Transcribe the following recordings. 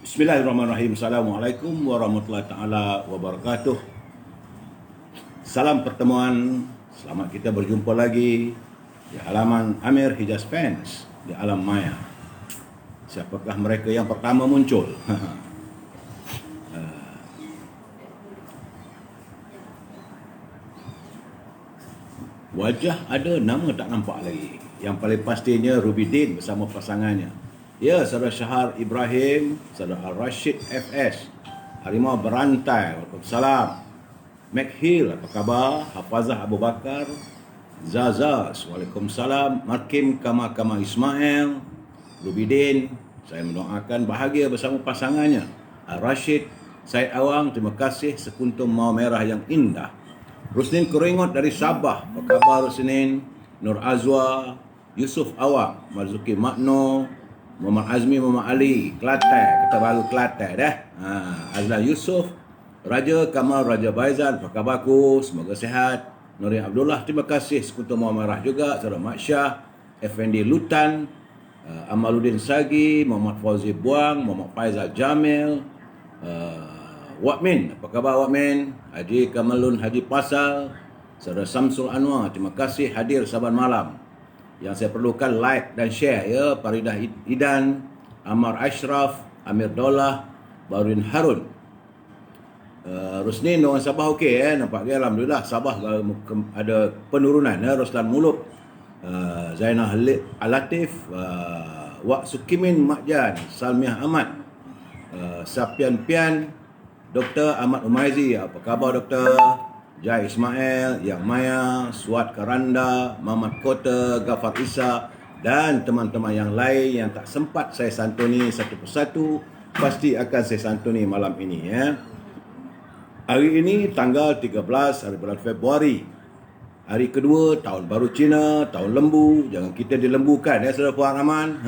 Bismillahirrahmanirrahim. Assalamualaikum warahmatullahi taala wabarakatuh. Salam pertemuan. Selamat kita berjumpa lagi di halaman Amir Hijaz Fans di alam maya. Siapakah mereka yang pertama muncul? Wajah ada, nama tak nampak lagi. Yang paling pastinya Rubidin bersama pasangannya. Ya, saudara Syahar Ibrahim, saudara Rashid FS, Harimau Berantai, Waalaikumsalam. Makhil, apa khabar? Hafazah Abu Bakar, Zazaz, Waalaikumsalam. Markim Kama Ismail, Rubidin, saya mendoakan bahagia bersama pasangannya. Rashid, Said Awang, terima kasih sekuntum mau merah yang indah. Rusnin Keringot dari Sabah, apa khabar Rusnin? Nur Azwa, Yusuf Awang, Marzuki Makno, Muhammad Azmi, Muhammad Ali, Kelantan, kita baru Kelantan dah. Azlan Yusuf, Raja Kamal, Raja Baizan, apa khabarku? Semoga sihat. Nuri Abdullah, terima kasih. Sekutu Mawar Merah juga, Saudara Mak Syah, Effendi Lutan, Amaluddin Sagi, Muhammad Fauzi Buang, Muhammad Faizal Jamil, Wak Min, apa khabar Wak Min? Haji Kamalun Haji Pasal, Saudara Samsul Anwar, terima kasih hadir saban malam. Yang saya perlukan like dan share ya. Faridah Idan, Amar Ashraf, Amir Daulah, Baruin Harun, Rusnin orang Sabah okey nampak dia alhamdulillah. Sabah ada penurunan ya. Roslan Muluk, Zainah Alatif, Wak Sukimin Makjan, Salmiah Ahmad, Sapian Pian, Dr. Ahmad Umaizi, apa khabar Doktor? Jai Ismail, Yang Maya, Suat Karanda, Muhammad Kota, Gafar Isa dan teman-teman yang lain yang tak sempat saya santuni satu persatu, pasti akan saya santuni malam ini ya. Hari ini tanggal 13 hari bulan Februari. Hari kedua tahun baru Cina, tahun lembu. Jangan kita dilembukan ya saudara Puan Rahman.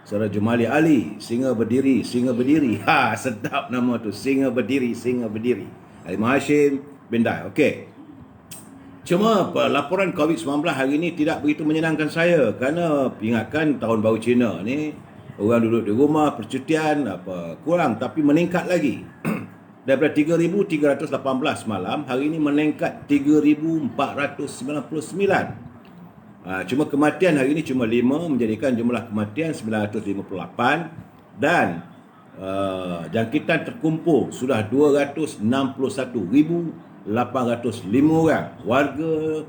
Saudara Jumali Ali, singa berdiri, singa berdiri. Sedap nama tu, singa berdiri, singa berdiri. Halimah Hashim Bindai. Okey. Cuma laporan COVID-19 hari ini tidak begitu menyenangkan saya kerana ingatkan tahun baru Cina ni orang duduk di rumah percutian apa kurang tapi meningkat lagi. Daripada 3,318 malam, hari ini meningkat 3,499. Cuma kematian hari ini cuma 5, menjadikan jumlah kematian 958 dan jangkitan terkumpul sudah 261,805 orang. Warga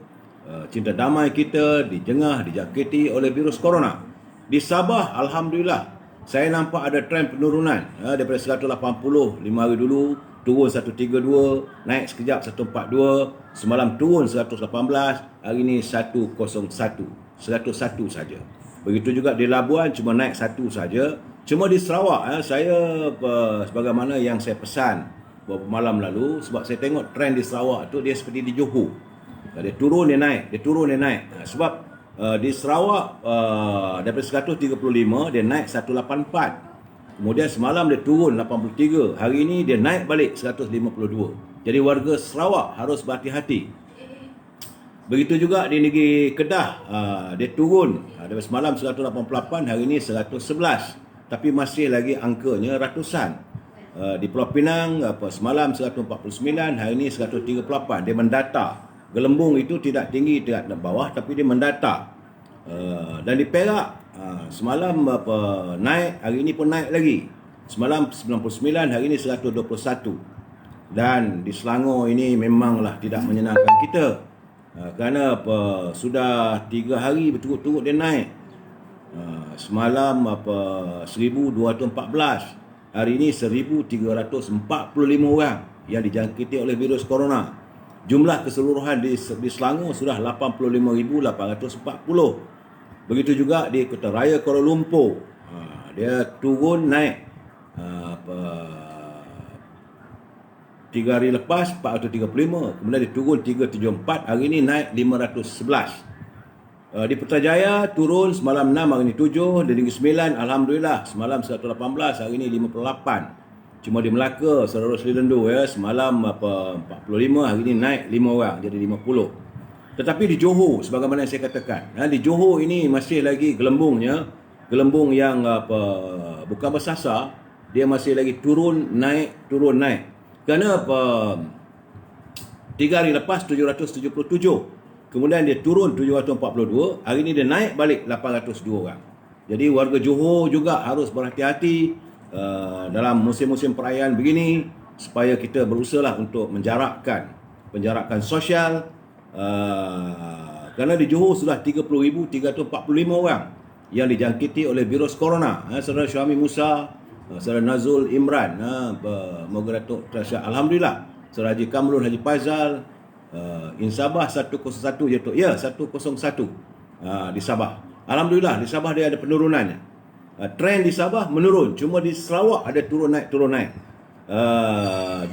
cinta damai kita di Jengah dijangkiti oleh virus corona. Di Sabah alhamdulillah saya nampak ada trend penurunan daripada 180 5 hari dulu turun 132, naik sekejap 142, semalam turun 118, hari ini 101 saja. Begitu juga di Labuan cuma naik 1 saja. Cuma di Sarawak saya sebagaimana yang saya pesan beberapa malam lalu, sebab saya tengok trend di Sarawak tu dia seperti di Johor. Dia turun dia naik, dia turun dia naik. Sebab di Sarawak daripada 135 dia naik 184. Kemudian semalam dia turun 83. Hari ini dia naik balik 152. Jadi warga Sarawak harus berhati-hati. Begitu juga di negeri Kedah, dia turun daripada semalam 188, hari ini 111. Tapi masih lagi angkanya ratusan. Di Pulau Pinang semalam 149, hari ini 138. Dia mendata. Gelembung itu tidak tinggi, tidak bawah, tapi dia mendata. Dan di Perak semalam naik, hari ini pun naik lagi. Semalam 99, hari ini 121. Dan di Selangor ini memanglah tidak menyenangkan kita. Kerana sudah 3 hari berturut-turut dia naik. Semalam 1214. Hari ini 1,345 orang yang dijangkiti oleh virus corona. Jumlah keseluruhan di Selangor sudah 85,840. Begitu juga di Kota Raya Kuala Lumpur. Dia turun naik 3 hari lepas 435. Kemudian dia turun 374. Hari ini naik 511. Di Putrajaya turun semalam 6, hari ini 7. Di Negeri Sembilan alhamdulillah semalam 118, hari ini 58. Cuma di Melaka saudara Sri Lendu semalam 45, hari ini naik 5 orang jadi 50. Tetapi di Johor sebagaimana yang saya katakan, di Johor ini masih lagi gelembungnya, gelembung yang bukan bersasar dia masih lagi turun naik. Kerana apa, 3 hari lepas 777, kemudian dia turun 742, hari ini dia naik balik 802 orang. Jadi warga Johor juga harus berhati-hati dalam musim-musim perayaan begini, supaya kita berusahalah untuk penjarakan sosial. Kerana di Johor sudah 30,345 orang yang dijangkiti oleh virus corona. Saudara Syahmi Musa, saudara Nazul Imran, moga Datuk Tasha, alhamdulillah. Saudara Haji Kamrul, Haji Faizal, Insabah 101 je tu. Ya, 101 di Sabah. Alhamdulillah di Sabah dia ada penurunannya. Trend di Sabah menurun, cuma di Sarawak ada turun naik.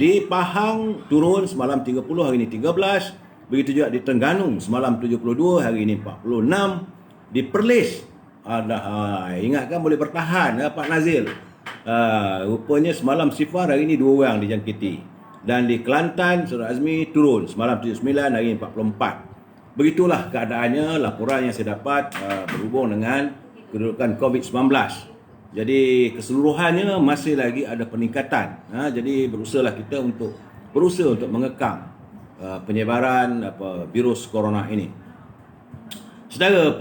Di Pahang turun semalam 30, hari ini 13. Begitu juga di Terengganu semalam 72, hari ini 46. Di Perlis ingatkan boleh bertahan Pak Nazil. Rupanya semalam sifar, hari ini 2 orang dijangkiti. Dan di Kelantan, Saudara Azmi turun semalam 79, hari ini 44. Begitulah keadaannya, laporan yang saya dapat berhubung dengan kedudukan COVID-19. Jadi keseluruhannya masih lagi ada peningkatan. Jadi berusahalah kita untuk mengekang penyebaran virus corona ini. Saudara,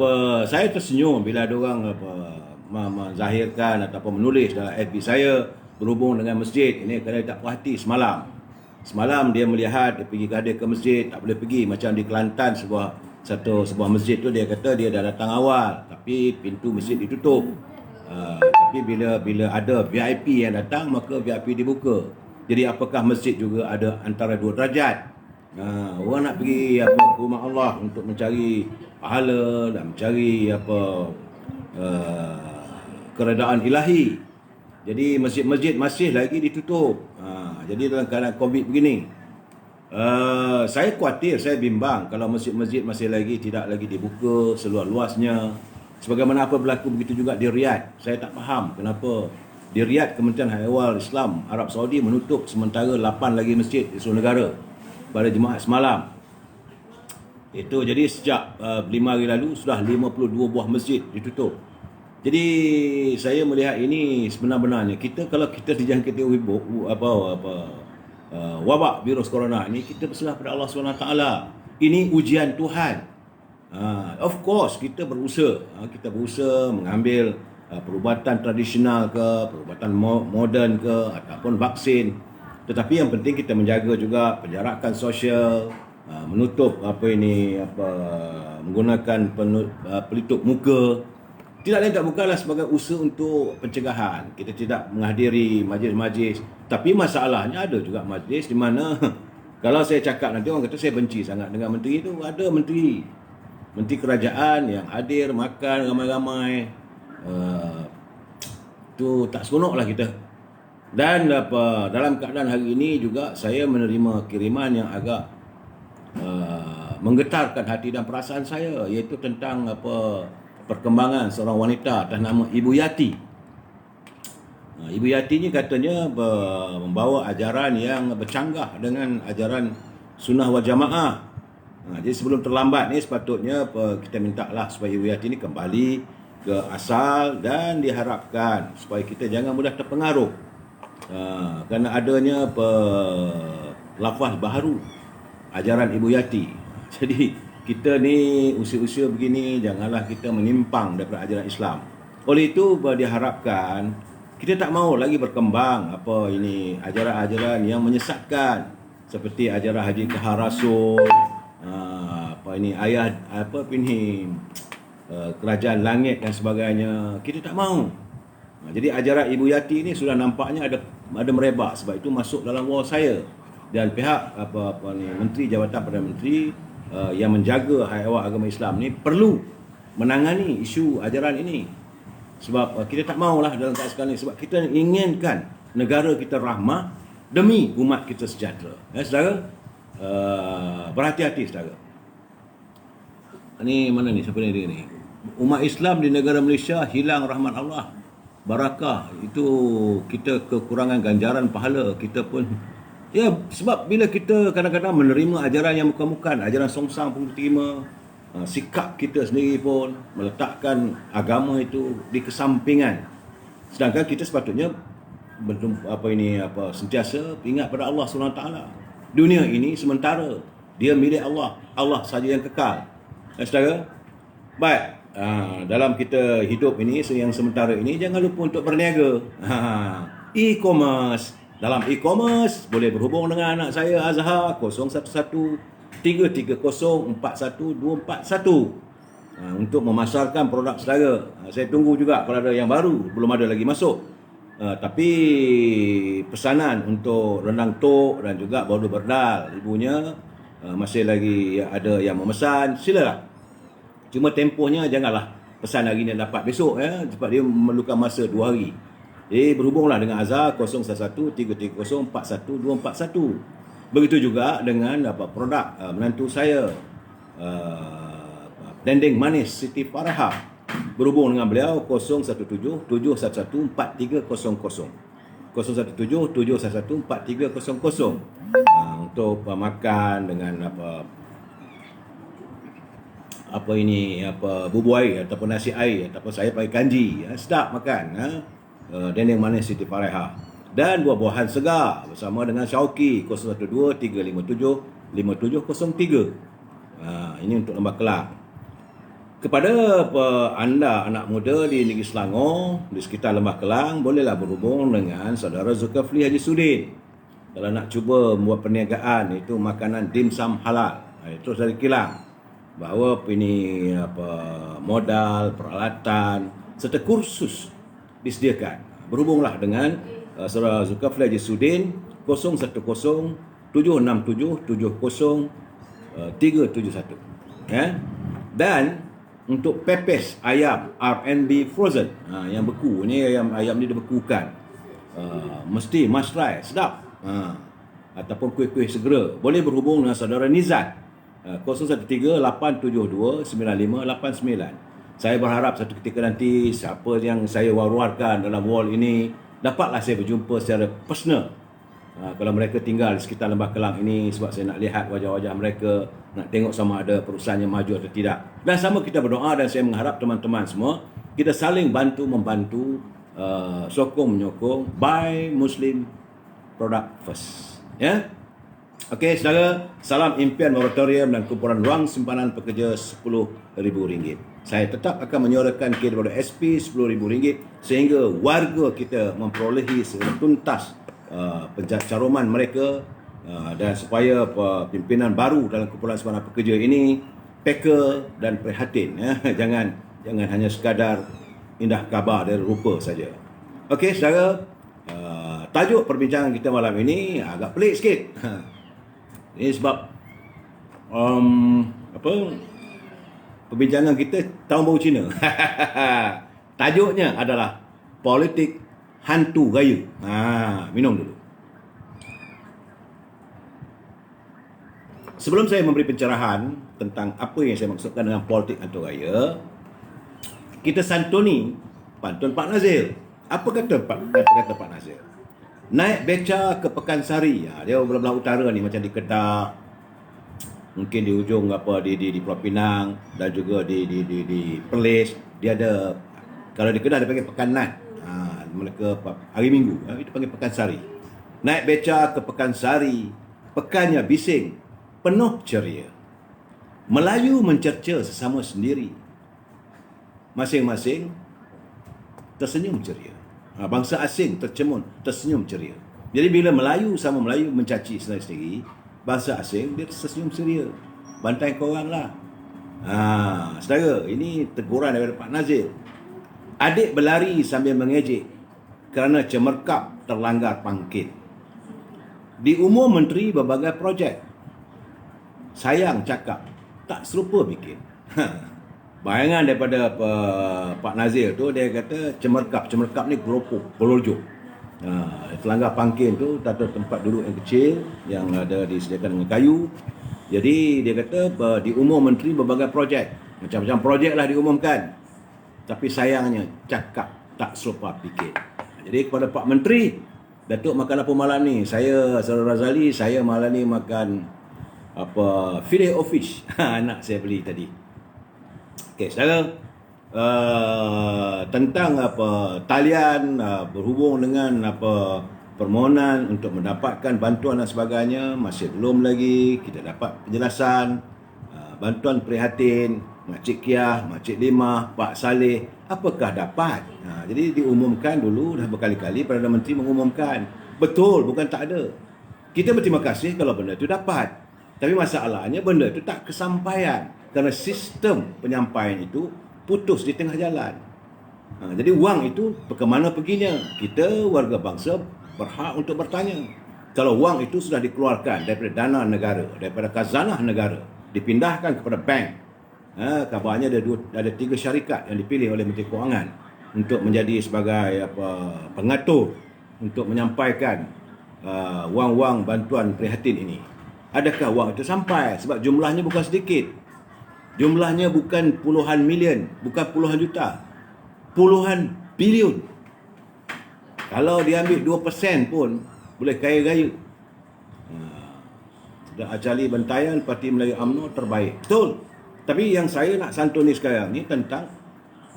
saya tersenyum bila ada orang menzahirkan ataupun menulis dalam FB saya berhubung dengan masjid ini, kerana tak puas hati Semalam dia melihat, dia pergi hadir ke masjid, tak boleh pergi. Macam di Kelantan, sebuah masjid tu dia kata dia dah datang awal, tapi pintu masjid ditutup. Tapi bila ada VIP yang datang, maka VIP dibuka. Jadi apakah masjid juga ada antara 2 derajat? Orang nak pergi ke rumah Allah untuk mencari pahala dan mencari keredaan ilahi. Jadi masjid-masjid masih lagi ditutup. Jadi dalam keadaan COVID begini, saya khawatir, saya bimbang kalau masjid-masjid masih lagi tidak lagi dibuka seluas-luasnya. Sebagaimana apa berlaku begitu juga di Riyadh. Saya tak faham kenapa di Riyadh Kementerian Ehwal Islam Arab Saudi menutup sementara 8 lagi masjid di seluruh negara pada Jumaat semalam. Itu jadi sejak 5 hari lalu sudah 52 buah masjid ditutup. Jadi saya melihat ini sebenar-benarnya kalau kita dijangkiti wabak virus corona ini, kita berserah pada Allah SWT. Ini ujian Tuhan. Of course kita berusaha mengambil perubatan tradisional ke, perubatan moden ke, ataupun vaksin. Tetapi yang penting kita menjaga juga penjarakan sosial, menutup menggunakan pelitup muka. Tidak lain tak bukanlah sebagai usaha untuk pencegahan. Kita tidak menghadiri majlis-majlis. Tapi masalahnya ada juga majlis di mana kalau saya cakap nanti orang kata saya benci sangat dengan menteri itu. Ada menteri kerajaan yang hadir makan ramai-ramai. Itu tak seronoklah kita. Dan dalam keadaan hari ini juga saya menerima kiriman yang agak menggetarkan hati dan perasaan saya, iaitu tentang perkembangan seorang wanita atas nama Ibu Yati. Ibu Yati ni katanya membawa ajaran yang bercanggah dengan ajaran sunnah wal jamaah. Jadi sebelum terlambat ni sepatutnya kita mintalah supaya Ibu Yati ni kembali ke asal, dan diharapkan supaya kita jangan mudah terpengaruh kerana adanya lafaz baharu ajaran Ibu Yati. Jadi kita ni usia-usia begini janganlah kita menyimpang daripada ajaran Islam. Oleh itu diharapkan kita tak mahu lagi berkembang ajaran-ajaran yang menyesatkan, seperti ajaran Haji Kahar Rasul, kerajaan langit dan sebagainya. Kita tak mahu. Jadi ajaran Ibu Yati ni sudah nampaknya ada merebak, sebab itu masuk dalam wall saya, dan pihak Menteri Jabatan Perdana Menteri yang menjaga hak agama Islam ni perlu menangani isu ajaran ini. Sebab kita tak maulah dalam keadaan sekarang ni, sebab kita inginkan negara kita rahmah demi umat kita sejahtera. Saudara, berhati-hati saudara. Ni mana ni, siapa ni dia ni? Umat Islam di negara Malaysia hilang rahmat Allah, barakah. Itu kita kekurangan ganjaran pahala kita pun. Ya, sebab bila kita kadang-kadang menerima ajaran yang bukan-bukan, ajaran songsang pun diterima, sikap kita sendiri pun meletakkan agama itu di kesampingan. Sedangkan kita sepatutnya sentiasa ingat pada Allah SWT. Dunia ini sementara, dia milik Allah. Allah saja yang kekal. Saudara, baik, dalam kita hidup ini yang sementara ini, jangan lupa untuk berniaga. E-commerce. Dalam e-commerce boleh berhubung dengan anak saya Azhar 011 330 41241 untuk memasarkan produk saudara. Saya tunggu juga kalau ada yang baru, belum ada lagi masuk. Tapi pesanan untuk rendang tok dan juga baudu berdal ibunya masih lagi ada yang memesan, silalah. Cuma tempohnya janganlah pesan hari ni dapat besok, sebab dia memerlukan masa 2 hari. Jadi berhubunglah dengan Azhar 011 330 41241. Begitu juga dengan produk menantu saya, dendeng manis Siti Farah. Berhubung dengan beliau 017 711 4300. 017 711 4300. Untuk makan dengan bubur air ataupun nasi air ataupun saya pakai kanji, sedap makan. Dendeng manis Siti Farah dan buah-buahan segar bersama dengan Syauqi 012 357 5703. Ini untuk Lembah Kelang. Kepada anda anak muda di negeri Selangor, di sekitar Lembah Kelang, bolehlah berhubung dengan saudara Zulkifli Haji Sudin. Kalau nak cuba membuat perniagaan, itu makanan dimsum halal, itu dari kilang. Bahawa ini modal, peralatan serta kursus disediakan. Berhubunglah dengan saudara Zulkifli Haji Sudin 010 767 70 371. Dan untuk pepes ayam R&B frozen, yang beku ni, ayam ni dibekukan, mesti must try, sedap. Ataupun kuih-kuih segera, boleh berhubung dengan saudara Nizat 013 872 9589. Saya berharap satu ketika nanti siapa yang saya war-warkan dalam wall ini dapatlah saya berjumpa secara personal. Kalau mereka tinggal di sekitar Lembah Kelang ini, sebab saya nak lihat wajah-wajah mereka, nak tengok sama ada perusahaan yang maju atau tidak. Dan sama kita berdoa, dan saya mengharap teman-teman semua kita saling bantu-membantu, sokong menyokong, buy Muslim product first. Ya. Okey, saudara, salam impian moratorium dan kumpulan wang simpanan pekerja RM10,000. Saya tetap akan menyuarakan kepada SP RM10,000 sehingga warga kita memperolehi secara tuntas pencaruman mereka, dan supaya pimpinan baru dalam kumpulan simpanan pekerja ini peka dan prihatin. Jangan hanya sekadar indah khabar dari rupa saja. Okey, saudara, tajuk perbincangan kita malam ini agak pelik sikit. Ini sebab perbincangan kita tahun baru Cina. Tajuknya adalah politik hantu raya. Minum dulu. Sebelum saya memberi pencerahan tentang apa yang saya maksudkan dengan politik hantu raya, kita santuni pantun Pak Nazir. Apa kata Pak Nazir? Naik beca ke Pekansari. Dia belah-belah utara ni, macam di Kedah, mungkin di ujung di Pulau Pinang, dan juga di Perlis. Dia ada, kalau di Kedah dia panggil Pekan Nat. Mereka hari Minggu, itu panggil Pekansari. Naik beca ke Pekansari, pekannya bising, penuh ceria. Melayu mencerca sesama sendiri, masing-masing tersenyum ceria. Bangsa asing tersenyum ceria. Jadi bila Melayu sama Melayu mencaci sendiri, bangsa asing dia tersenyum ceria. Bantai korang lah. Saudara, ini teguran daripada Pak Nazir. Adik berlari sambil mengejek kerana cemerkap terlanggar pangkit. Diumum menteri berbagai projek. Sayang cakap, tak serupa bikin. Bayangan daripada Pak Nazir tu, dia kata cemerkap ni keropok, pelorjo. Terlanggar pangkit tu, ada tempat duduk yang kecil yang ada disediakan dengan kayu. Jadi dia kata diumum menteri berbagai projek. Macam-macam projek lah diumumkan. Tapi sayangnya cakap tak serupa pikir. Jadi kepada Pak Menteri, Datuk makan apa malam ni? Saya, Saudara Razali, saya malam ni makan filet o fish. Anak saya beli tadi. Okey, saudara, tentang talian berhubung dengan permohonan untuk mendapatkan bantuan dan sebagainya, masih belum lagi kita dapat penjelasan. Bantuan prihatin Makcik Kiah, Makcik Limah, Pak Saleh, apakah dapat? Jadi diumumkan dulu, dah berkali-kali Perdana Menteri mengumumkan. Betul, bukan tak ada. Kita berterima kasih kalau benda itu dapat. Tapi masalahnya benda itu tak kesampaian kerana sistem penyampaian itu putus di tengah jalan. Jadi wang itu ke mana perginya? Kita warga bangsa berhak untuk bertanya. Kalau wang itu sudah dikeluarkan daripada dana negara, daripada khazanah negara, dipindahkan kepada bank, kabarnya ada 3 syarikat yang dipilih oleh Menteri Kewangan untuk menjadi sebagai pengatur untuk menyampaikan wang-wang bantuan prihatin ini. Adakah wang itu sampai? Sebab jumlahnya bukan sedikit. Jumlahnya bukan puluhan milion, bukan puluhan juta, puluhan bilion. Kalau diambil 2% pun boleh kaya-gaya. Sudah Acali Bantayan, Parti Melayu UMNO terbaik. Betul. Tapi yang saya nak santuni sekarang ni tentang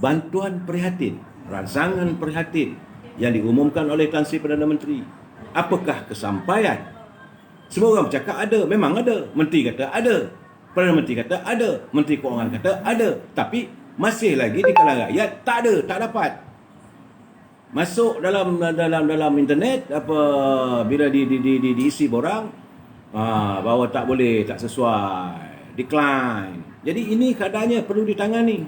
bantuan prihatin, rancangan prihatin yang diumumkan oleh Tan Sri Perdana Menteri. Apakah kesampaian? Semua orang bercakap ada, memang ada. Menteri kata ada, Perdana Menteri kata ada, Menteri Kewangan kata ada. Tapi masih lagi di kalangan rakyat tak ada, tak dapat. Masuk dalam internet bila diisi borang, bahawa tak boleh, tak sesuai, decline. Jadi ini keadaannya perlu ditangani.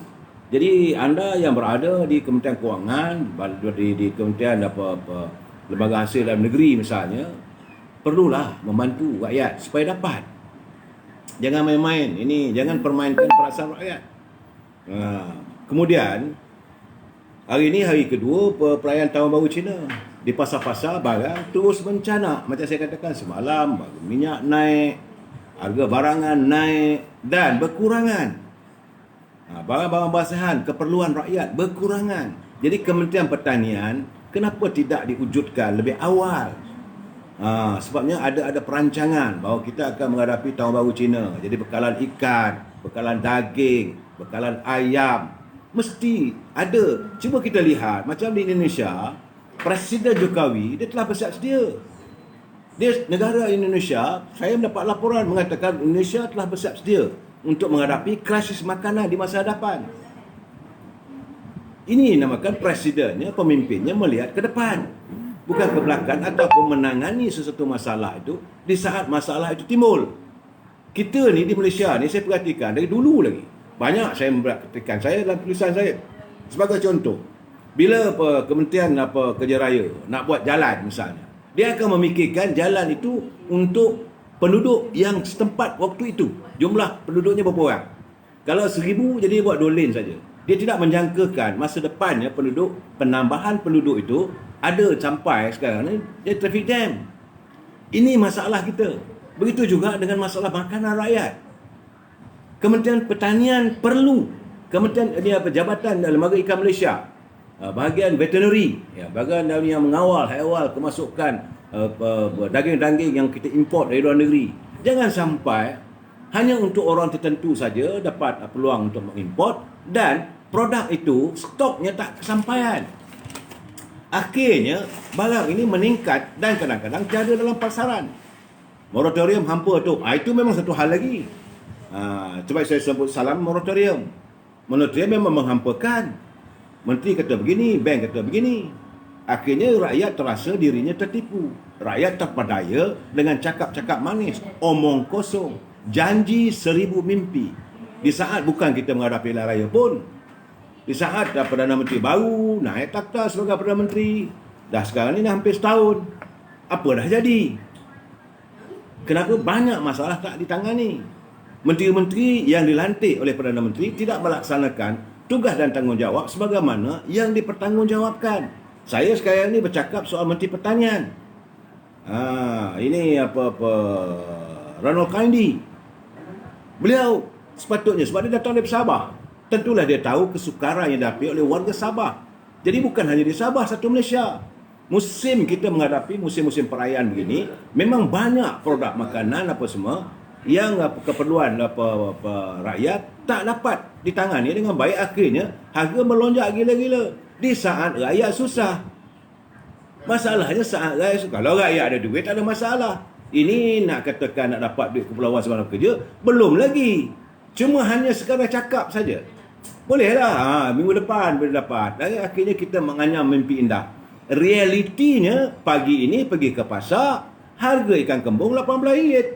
Jadi anda yang berada di Kementerian Kewangan, di Kementerian Lembaga Hasil Dalam Negeri misalnya, perlulah membantu rakyat supaya dapat. Jangan main-main. Ini jangan permainkan perasaan rakyat. Kemudian hari ini hari kedua perayaan Tahun Baru Cina. Di pasar-pasar barang terus mencanak. Macam saya katakan semalam, minyak naik, harga barangan naik dan berkurangan. Barang-barang basahan keperluan rakyat berkurangan. Jadi Kementerian Pertanian kenapa tidak diwujudkan lebih awal? Sebabnya ada perancangan bahawa kita akan menghadapi Tahun Baru Cina. Jadi bekalan ikan, bekalan daging, bekalan ayam mesti ada. Cuba kita lihat macam di Indonesia, Presiden Jokowi dia telah bersiap sedia. Negara Indonesia, saya mendapat laporan mengatakan Indonesia telah bersiap sedia untuk menghadapi krisis makanan di masa hadapan. Ini namakan presidennya, pemimpinnya melihat ke depan, bukan ke belakang ataupun menangani sesuatu masalah itu di saat masalah itu timbul. Kita ni di Malaysia ni saya perhatikan dari dulu lagi. Banyak saya memperhatikan, saya dalam tulisan saya. Sebagai contoh, bila Kementerian Kerja Raya nak buat jalan misalnya, dia akan memikirkan jalan itu untuk penduduk yang setempat waktu itu. Jumlah penduduknya berapa orang? Kalau 1,000 jadi buat 2 lane saja. Dia tidak menjangkakan masa depannya penambahan penduduk itu ada sampai sekarang ni dia traffic jam. Ini masalah kita. Begitu juga dengan masalah makanan rakyat. Kementerian Pertanian perlu, Kementerian Jabatan Lembaga Ikan Malaysia, bahagian veterinary, bahagian yang mengawal haiwan kemasukan daging-daging yang kita import dari luar negeri. Jangan sampai hanya untuk orang tertentu saja dapat peluang untuk mengimport dan produk itu stoknya tak kesampaian. Akhirnya barang ini meningkat dan kadang-kadang tiada dalam pasaran. Moratorium hampa tu, itu memang satu hal lagi. Cuba saya sebut salam moratorium. Moratorium memang menghampakan. Menteri kata begini, bank kata begini. Akhirnya rakyat terasa dirinya tertipu. Rakyat terpedaya dengan cakap-cakap manis, omong kosong, janji 1000 mimpi. Di saat bukan kita menghadapi pilihan raya pun, di saat Perdana Menteri baru naik takhta sebagai Perdana Menteri, dah sekarang ni dah hampir setahun. Apa dah jadi? Kenapa banyak masalah tak ditangani? Menteri-menteri yang dilantik oleh Perdana Menteri tidak melaksanakan tugas dan tanggungjawab sebagaimana yang dipertanggungjawabkan. Saya sekarang ni bercakap soal Menteri Pertanian. Ini Ronald Kandi. Beliau sepatutnya, sebab dia datang dari Sabah, tentulah dia tahu kesukaran yang dihadapi oleh warga Sabah. Jadi bukan hanya di Sabah, satu Malaysia. Musim kita menghadapi musim-musim perayaan begini, memang banyak produk makanan apa semua yang keperluan rakyat tak dapat ditangani dengan baik, akhirnya harga melonjak gila-gila di saat rakyat susah. Masalahnya saat rakyat susah, kalau rakyat ada duit tak ada masalah. Ini nak katakan nak dapat duit Kepulauan Semalam Kerja, belum lagi. Cuma hanya sekadar cakap saja. Bolehlah, minggu depan boleh dapat. Dan akhirnya kita menganyam mimpi indah. Realitinya, pagi ini pergi ke pasar, harga ikan kembung RM18.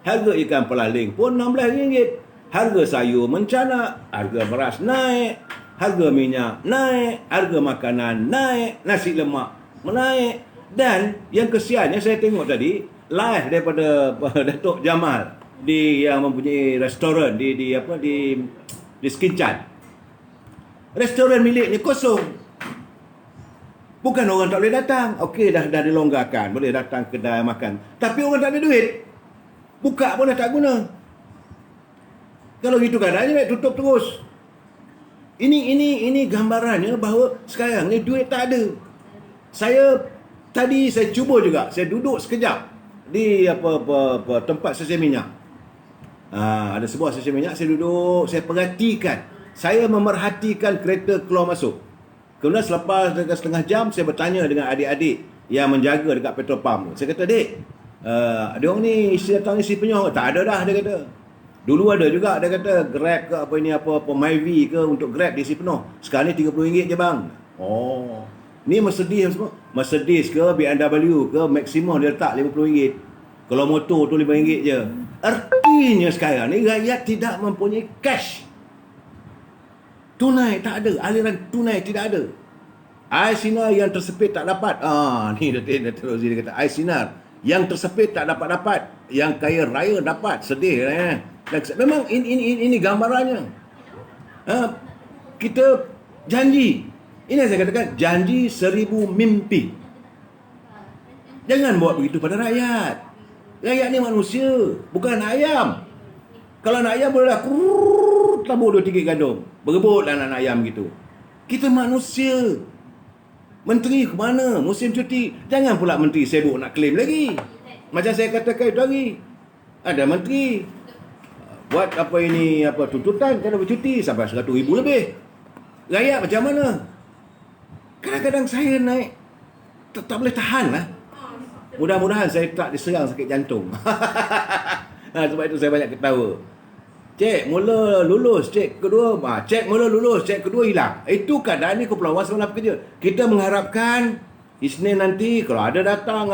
Harga ikan pelaling pun RM16. Harga sayur mencanak, harga beras naik, harga minyak naik, harga makanan naik, nasi lemak menaik. Dan yang kesiannya saya tengok tadi live daripada Datuk Jamal di yang mempunyai restoran di Skincan. Restoran miliknya kosong. Bukan orang tak boleh datang. Okey, dah dilonggarkan, boleh datang kedai makan. Tapi orang tak ada duit. Buka pun dah tak guna. Kalau gitu keadaannya baik tutup terus. Ini gambarannya bahawa sekarang ni duit tak ada. Tadi saya cuba juga, saya duduk sekejap di tempat stesen minyak. Ada sebuah stesen minyak, saya duduk, saya perhatikan. Saya memerhatikan kereta keluar masuk. Kemudian selepas dekat setengah jam, saya bertanya dengan adik-adik yang menjaga dekat petrol pump. Saya kata, "Dek, dia orang ni isi datang isi penyok." "Tak ada dah," dia kata. Dulu ada juga, dia kata, Grab ke apa Myvi ke untuk Grab diisi penuh. Sekarang ni RM30 je bang. Oh, ni Mercedes semua. Mercedes ke BMW ke maksimum dia letak RM50. Kalau motor tu RM5 je. Artinya sekarang ni rakyat tidak mempunyai cash. Tunai tak ada, aliran tunai tidak ada. Air sinar yang tersepit tak dapat. Ni Datuk Rozi dia kata, air sinar yang tersepit tak dapat. Yang kaya raya dapat. Sedih memang ini gambarannya. Kita janji. Ini yang saya katakan, janji 1000 mimpi. Jangan buat begitu pada rakyat. Rakyat ni manusia, bukan ayam. Kalau anak ayam boleh tabur 2-3 gandum. Berebutlah anak ayam gitu. Kita manusia. Menteri ke mana? Musim cuti. Jangan pula menteri sibuk nak claim lagi. Macam saya katakan itu hari. Ada menteri buat tuntutan kena bercuti sampai 100,000 lebih. Rakyat macam mana? Kadang-kadang saya naik tak boleh tahan lah. Mudah-mudahan saya tak diserang sakit jantung. Sebab itu saya banyak ketawa. Cek mula lulus, cek kedua, cek mula lulus, cek kedua hilang. Itu keadaan ni Kepulauan Semalam Kerja. Kita mengharapkan Isnin nanti kalau ada datang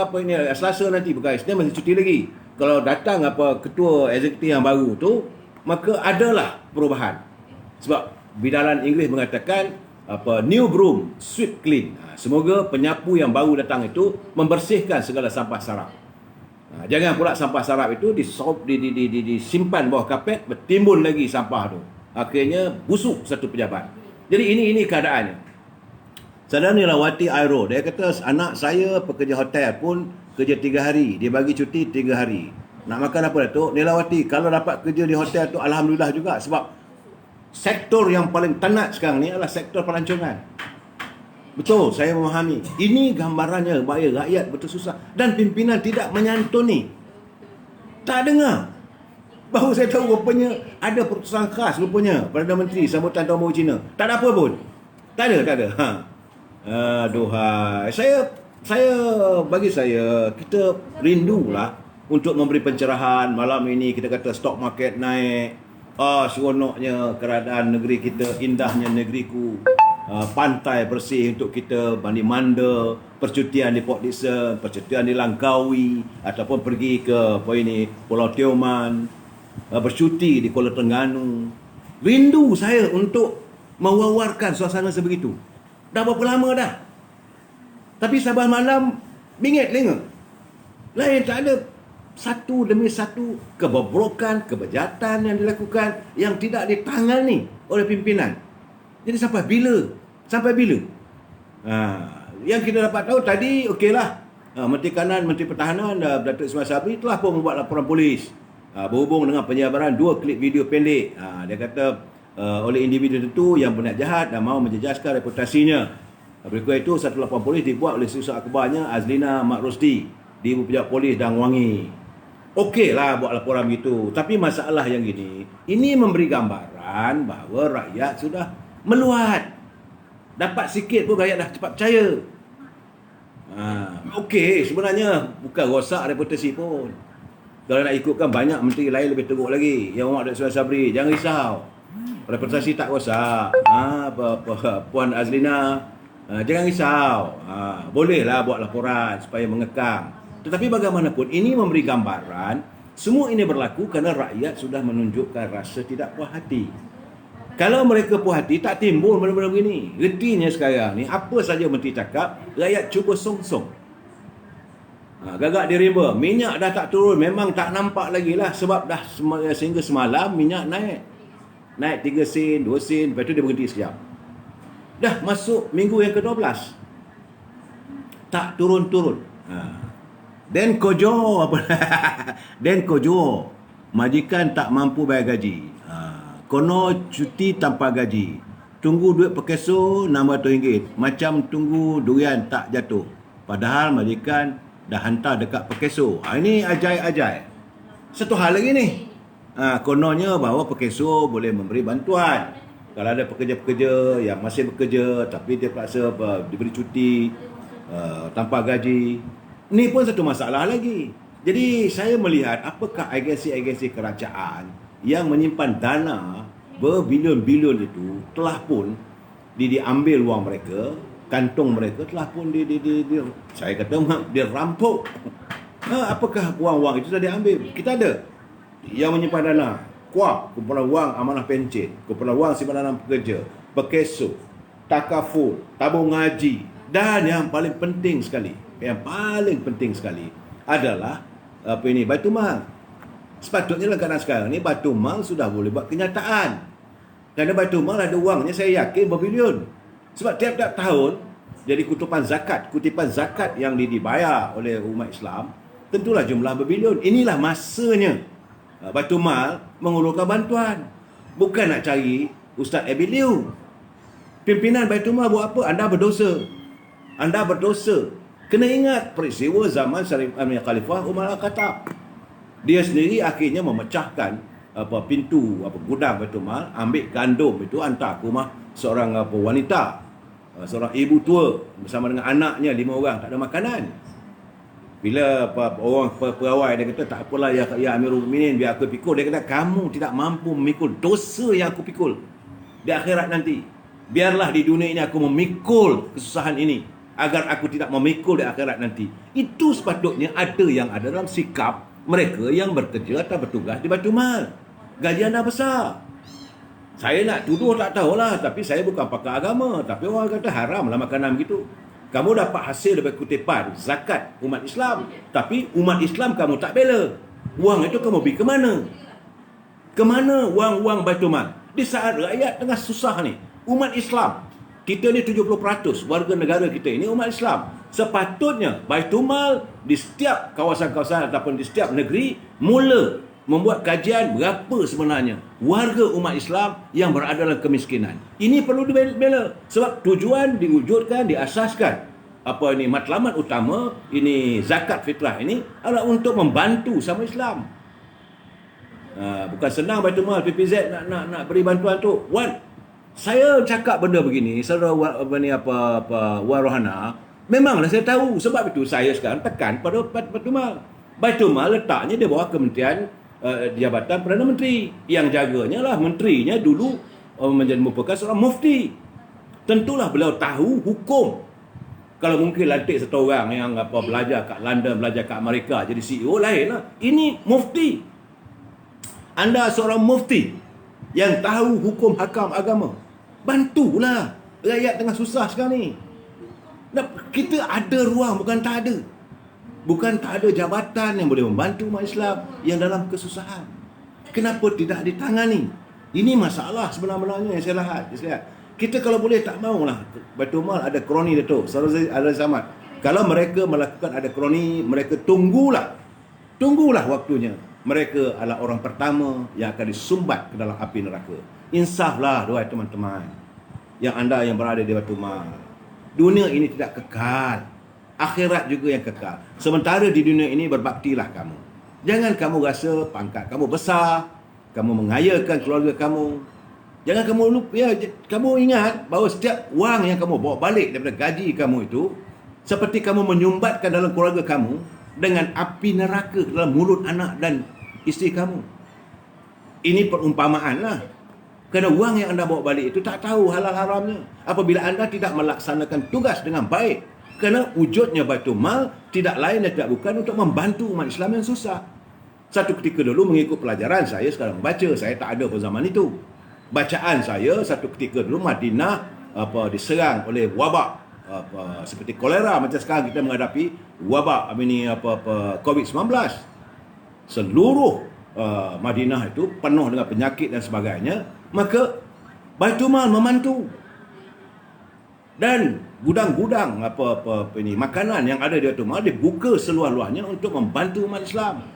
Selasa nanti, bukan Isnin masih cuti lagi. Kalau datang ketua eksekutif yang baru tu, maka adalah perubahan. Sebab bidalan Inggeris mengatakan new broom sweep clean. Semoga penyapu yang baru datang itu membersihkan segala sampah sarap. Jangan pula sampah sarap itu disimpan bawah kapet, bertimbun lagi sampah tu. Akhirnya busuk satu pejabat. Jadi ini keadaannya. Saudara Nilawati Airo, dia kata anak saya pekerja hotel pun kerja 3 hari. Dia bagi cuti 3 hari. Nak makan apa Datuk? Nilawati, kalau dapat kerja di hotel tu alhamdulillah juga. Sebab sektor yang paling tenat sekarang ni adalah sektor pelancongan. Betul, saya memahami. Ini gambarannya bahaya rakyat betul susah. Dan pimpinan tidak menyantuni. Tak dengar. Baru saya tahu rupanya ada putusan khas rupanya Perdana Menteri sambutan Tahun Baru Cina. Tak ada apa pun. Tak ada. Aduhai. Bagi saya, kita rindulah untuk memberi pencerahan. Malam ini kita kata stock market naik. Seronoknya keadaan negeri kita, indahnya negeriku. Pantai bersih untuk kita, mandi-manda, percutian di Port Dickson, percutian di Langkawi, ataupun pergi ke Pulau Tioman, bercuti di Kuala Terengganu. Rindu saya untuk mewawarkan suasana sebegitu. Dah berapa lama dah. Tapi saban malam bingit telinga. Lain tak ada, satu demi satu kebobrokan, kebejahatan yang dilakukan yang tidak ditangani oleh pimpinan. Jadi sampai bila? Yang kita dapat tahu tadi, okeylah. Menteri Kanan, Menteri Pertahanan, Datuk Ismail Sabri telah pun membuat laporan polis berhubung dengan penyebaran 2 klip video pendek. Dia kata oleh individu tertentu yang berniat jahat dan mahu menjejaskan reputasinya. Berikut itu, satu laporan polis dibuat oleh susah akhbarnya Azlina Mak Rosdi di Ibu Pejabat Polis Dangwangi. Okeylah buat laporan begitu. Tapi masalah yang gini, ini memberi gambaran bahawa rakyat sudah meluat. Dapat sikit pun rakyat dah cepat percaya. Okey, sebenarnya bukan rosak reputasi pun. Kalau nak ikutkan banyak menteri lain lebih teruk lagi. Yang Muhammad Dr. Sabri, jangan risau. Reputasi tak rosak. Puan Azlina, jangan risau. Bolehlah buat laporan supaya mengekang. Tetapi bagaimanapun ini memberi gambaran semua ini berlaku kerana rakyat sudah menunjukkan rasa tidak puas hati. Kalau mereka puas hati tak timbul benda-benda begini. Retinya sekarang ni apa saja menteri cakap, rakyat cuba songsong. Gagak dirima, minyak dah tak turun, memang tak nampak lagi lah sebab dah sehingga semalam minyak naik. Naik 3 sen, 2 sen, lepas tu dia berhenti sekejap. Dah masuk minggu yang ke-12. Tak turun-turun. Dan kojo apa? Dan kojo. Majikan tak mampu bayar gaji. Kono cuti tanpa gaji. Tunggu duit perkeso RM600. Macam tunggu durian tak jatuh. Padahal majikan dah hantar dekat perkeso. Ini ajaib-ajaib. Satu hal lagi ni. Kononnya bahawa perkeso boleh memberi bantuan. Kalau ada pekerja-pekerja yang masih bekerja tapi dia paksa diberi cuti tanpa gaji. Ini pun satu masalah lagi. Jadi saya melihat apakah agensi-agensi kerajaan yang menyimpan dana berbilion-bilion itu telah pun diambil wang mereka, kantung mereka telah pun saya kata dirampok. Apakah wang-wang itu sudah diambil? Kita ada yang menyimpan dana, KUAP, kumpulan wang amanah pencen, kumpulan wang simpanan pekerja, perkeso, takaful, tabung haji, dan yang paling penting sekali adalah Baitul Mal. Sepatutnya dalam keadaan sekarang ni Baitul Mal sudah boleh buat kenyataan. Kerana Baitul Mal ada wangnya saya yakin berbilion. Sebab tiap-tiap tahun jadi kutipan zakat yang dibayar oleh umat Islam tentulah jumlah berbilion. Inilah masanya Baitul Mal mengulurkan bantuan. Bukan nak cari Ustaz Abiliu. Pimpinan Baitul Mal buat apa? Anda berdosa. Kena ingat peristiwa zaman Syarif Amir Khalifah Umar Al-Khattab. Dia sendiri akhirnya memecahkan pintu gudang Baitul Mal, ambil gandum itu hantar ke rumah seorang wanita, seorang ibu tua bersama dengan anaknya 5 orang, tak ada makanan. Bila orang pegawai dia kata, tak apalah ya Amirul Mukminin, biar aku pikul. Dia kata, kamu tidak mampu memikul dosa yang aku pikul di akhirat nanti. Biarlah di dunia ini aku memikul kesusahan ini agar aku tidak memikul di akhirat nanti. Itu sepatutnya ada dalam sikap mereka yang bekerja atau bertugas di Baitul Mal. Gaji anda besar. Saya nak tuduh tak tahulah, tapi saya bukan pakar agama. Tapi orang kata haramlah makanan begitu. Kamu dapat hasil daripada kutipan zakat umat Islam, tapi umat Islam kamu tak bela. Wang itu kamu beri ke mana? Ke mana wang-wang Baitul Mal? Di saat rakyat tengah susah ni, umat Islam, kita ni 70% warga negara kita ini umat Islam. Sepatutnya Baitul Mal di setiap kawasan-kawasan ataupun di setiap negeri mula membuat kajian berapa sebenarnya warga umat Islam yang berada dalam kemiskinan. Ini perlu dibela sebab tujuan diwujudkan, diasaskan matlamat utama ini zakat fitrah ini adalah untuk membantu sama Islam. Bukan senang Baitul Mal PPZ nak beri bantuan tu. Saya cakap benda begini, saudara Warohana, memanglah saya tahu. Sebab itu saya sekarang tekan pada Baitul Mal. Baitul Mal letaknya di bawah Kementerian Jabatan Perdana Menteri. Yang jaganya lah menterinya dulu merupakan seorang mufti. Tentulah beliau tahu hukum. Kalau mungkin lantik satu orang yang belajar kat London, belajar kat Amerika jadi CEO, lain lah. Ini mufti. Anda seorang mufti yang tahu hukum hakam agama. Bantulah rakyat tengah susah sekarang ni. Kita ada ruang, bukan tak ada. Bukan tak ada jabatan yang boleh membantu umat Islam yang dalam kesusahan. Kenapa tidak ditangani? Ini masalah sebenarnya yang saya lihat. Kita kalau boleh tak maulah Baitul Mal ada kroni dia tu. Ada zaman. Kalau mereka melakukan ada kroni, mereka tunggulah waktunya. Mereka adalah orang pertama yang akan disumbat ke dalam api neraka. Insaflah wahai teman-teman yang anda yang berada di Baitul Mal. Dunia ini tidak kekal. Akhirat juga yang kekal. Sementara di dunia ini berbaktilah kamu. Jangan kamu rasa pangkat kamu besar, kamu mengayakan keluarga kamu. Jangan kamu lupa, kamu ingat bahawa setiap wang yang kamu bawa balik daripada gaji kamu itu, seperti kamu menyumbatkan dalam keluarga kamu dengan api neraka dalam mulut anak dan isteri kamu. Ini perumpamaan lah. Kerana wang yang anda bawa balik itu tak tahu halal haramnya. Apabila anda tidak melaksanakan tugas dengan baik. Kerana wujudnya Baitul Mal tidak lain dan tidak bukan untuk membantu umat Islam yang susah. Satu ketika dulu mengikut pelajaran saya sekarang baca, saya tak ada pada zaman itu. Bacaan saya satu ketika dulu Madinah diserang oleh wabak seperti kolera, macam sekarang kita menghadapi wabak COVID-19. Seluruh Madinah itu penuh dengan penyakit dan sebagainya, maka Baitul Mal membantu. Dan gudang-gudang makanan yang ada di Baitul Mal dibuka seluas-luasnya untuk membantu umat Islam.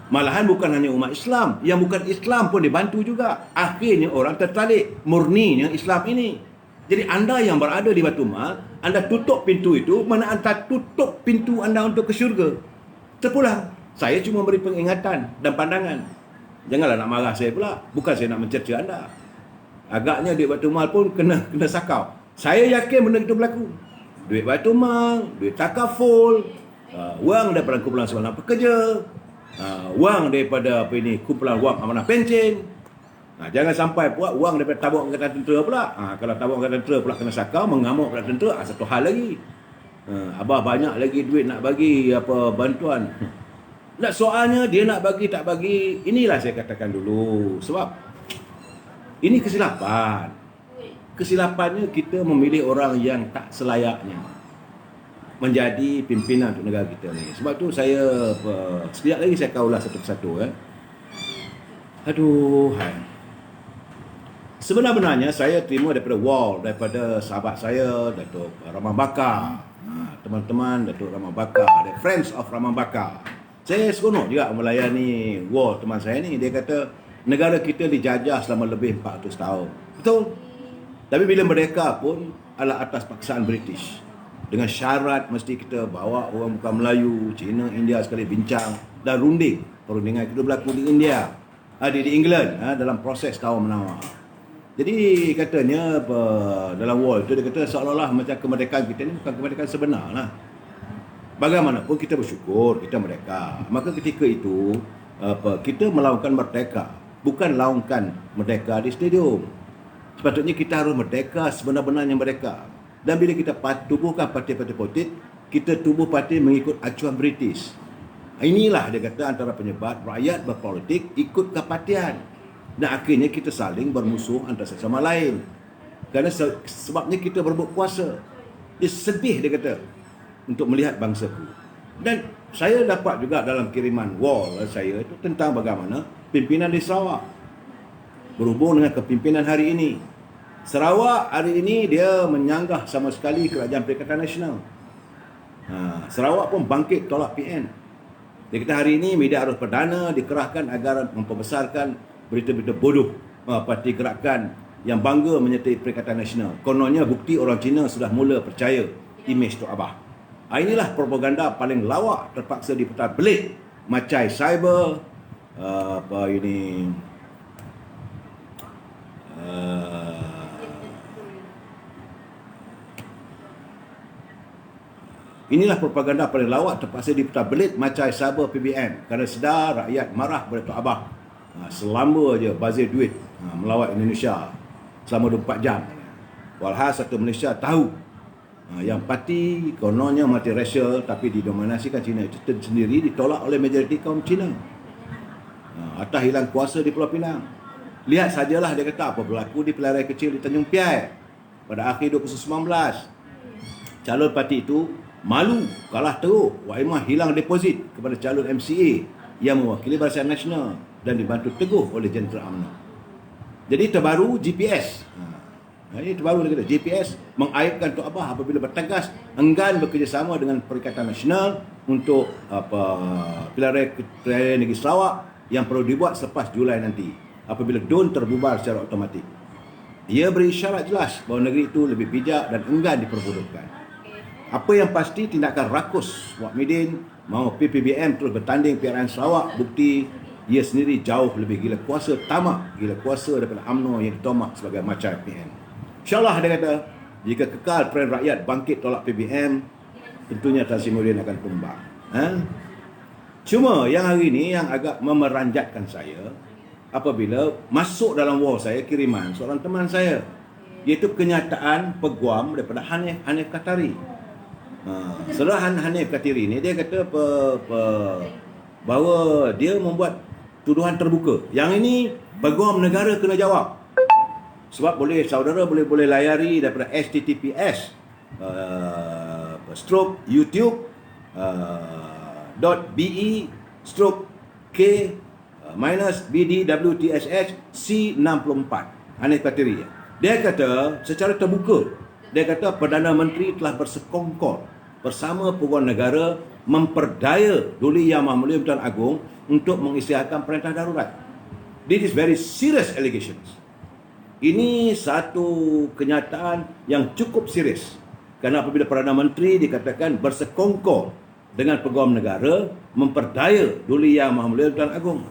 Malahan bukan hanya umat Islam, yang bukan Islam pun dibantu juga. Akhirnya orang tertarik murninya Islam ini. Jadi anda yang berada di Baitul Mal, anda tutup pintu itu, mana anda tutup pintu anda untuk ke syurga. Terpulang. Saya cuma beri pengingatan dan pandangan. Janganlah nak marah saya pula. Bukan saya nak mencerca anda. Agaknya duit Baitul Mal pun kena sakau. Saya yakin benda itu berlaku. Duit Baitul Mal, duit takaful, wang daripada kumpulan sebarang pekerja, wang daripada kumpulan wang amanah pencen. Jangan sampai pula wang daripada tabung angkatan tentera pula. Kalau tabung angkatan tentera pula kena sakau, mengamuk pada tentera, satu hal lagi. Abah banyak lagi duit nak bagi bantuan. Nak soalnya dia nak bagi tak bagi, inilah saya katakan dulu. Sebab ini kesilapan. Kesilapannya kita memilih orang yang tak selayaknya menjadi pimpinan untuk negara kita ni. Sebab tu saya sekejap lagi saya kaulah satu persatu. Aduh. Sebenarnya saya terima daripada daripada sahabat saya, Datuk Ramah Bakar. Teman-teman Datuk Ramah Bakar, ada Friends of Ramah Bakar. Saya seronok juga melayani teman saya ni. Dia kata negara kita dijajah selama lebih 400 tahun. Betul. Tapi bila merdeka pun adalah atas paksaan British. Dengan syarat mesti kita bawa orang bukan Melayu, Cina, India sekali bincang dan runding. Perundingan itu berlaku di India, di England, dalam proses kaum menawar. Jadi katanya dalam itu dia kata seolah-olah macam kemerdekaan kita ni bukan kemerdekaan sebenar lah. Bagaimanapun kita bersyukur kita merdeka. Maka ketika itu kita melaungkan merdeka, bukan laungkan merdeka di stadium. Sepatutnya kita harus merdeka sebenar-benarnya merdeka. Dan bila kita tubuhkan parti-parti politik, kita tubuh parti mengikut acuan British. Inilah dia kata antara penyebab rakyat berpolitik ikut kepartian. Dan akhirnya kita saling bermusuh antara sesama lain. Kerana sebabnya kita berebut kuasa. Dia sedih dia kata untuk melihat bangsaku. Dan saya dapat juga dalam kiriman saya itu tentang bagaimana pimpinan di Sarawak berhubung dengan kepimpinan hari ini. Sarawak hari ini dia menyanggah sama sekali Kerajaan Perikatan Nasional. Sarawak pun bangkit tolak PN. Dia kata hari ini media arus perdana dikerahkan agar memperbesarkan berita-berita bodoh parti gerakan yang bangga menyertai Perikatan Nasional. Kononnya bukti orang Cina sudah mula percaya imej Tok Abah. Inilah propaganda paling lawak terpaksa diputar belit. Macai cyber, inilah propaganda paling lawak terpaksa diputar belit macam cyber PBN kerana sedar rakyat marah kepada Tok Abah selama je bazir duit melawat Indonesia selama 24 jam. Walhasil satu Malaysia tahu yang parti kononnya multiracial tapi didominasikan Cina itu sendiri ditolak oleh majoriti kaum Cina atas hilang kuasa di Pulau Pinang. Lihat sajalah dia kata apa berlaku di pilihan raya kecil di Tanjung Piai pada akhir 2019. Calon parti itu malu kalah teruk. Wak Imah hilang deposit kepada calon MCA yang mewakili Barisan Nasional dan dibantu teguh oleh Jentera UMNO. Jadi terbaru GPS. Ini terbaru dia kata GPS mengaibkan Tok Abah apabila bertegas enggan bekerjasama dengan Perikatan Nasional untuk pilihan raya negeri Sarawak yang perlu dibuat selepas Julai nanti apabila DUN terbubar secara automatik. Ia beri isyarat jelas bahawa negeri itu lebih bijak dan enggan diperbodohkan. Apa yang pasti tindakan rakus Wak Midin mahu PPBM terus bertanding PRN Sarawak, bukti ia sendiri jauh lebih gila kuasa, tamak gila kuasa daripada UMNO yang ditomak sebagai macam PN. InsyaAllah dia kata, jika kekal Peren Rakyat bangkit tolak PBM, tentunya Tan Sri Muhyiddin akan tumbang. Cuma yang hari ini yang agak memeranjatkan saya, apabila masuk dalam wall saya kiriman seorang teman saya, iaitu kenyataan peguam daripada Hanif Katari. Saudara Hanif Katiri ni dia kata bahawa dia membuat tuduhan terbuka. Yang ini peguam negara kena jawab. Sebab saudara boleh layari daripada https stroke youtube .be/k -bdwtsh C64 Hanif Katiri. Dia kata secara terbuka, dia kata Perdana Menteri telah bersekongkol bersama peguam negara memperdaya Duli Yang Maha Mulia Tuan Agong untuk mengisytiharkan perintah darurat. This is very serious allegations. Ini satu kenyataan yang cukup serius. Kerana apabila Perdana Menteri dikatakan bersekongkol dengan peguam negara memperdaya Duli Yang Maha Mulia Tuan Agong.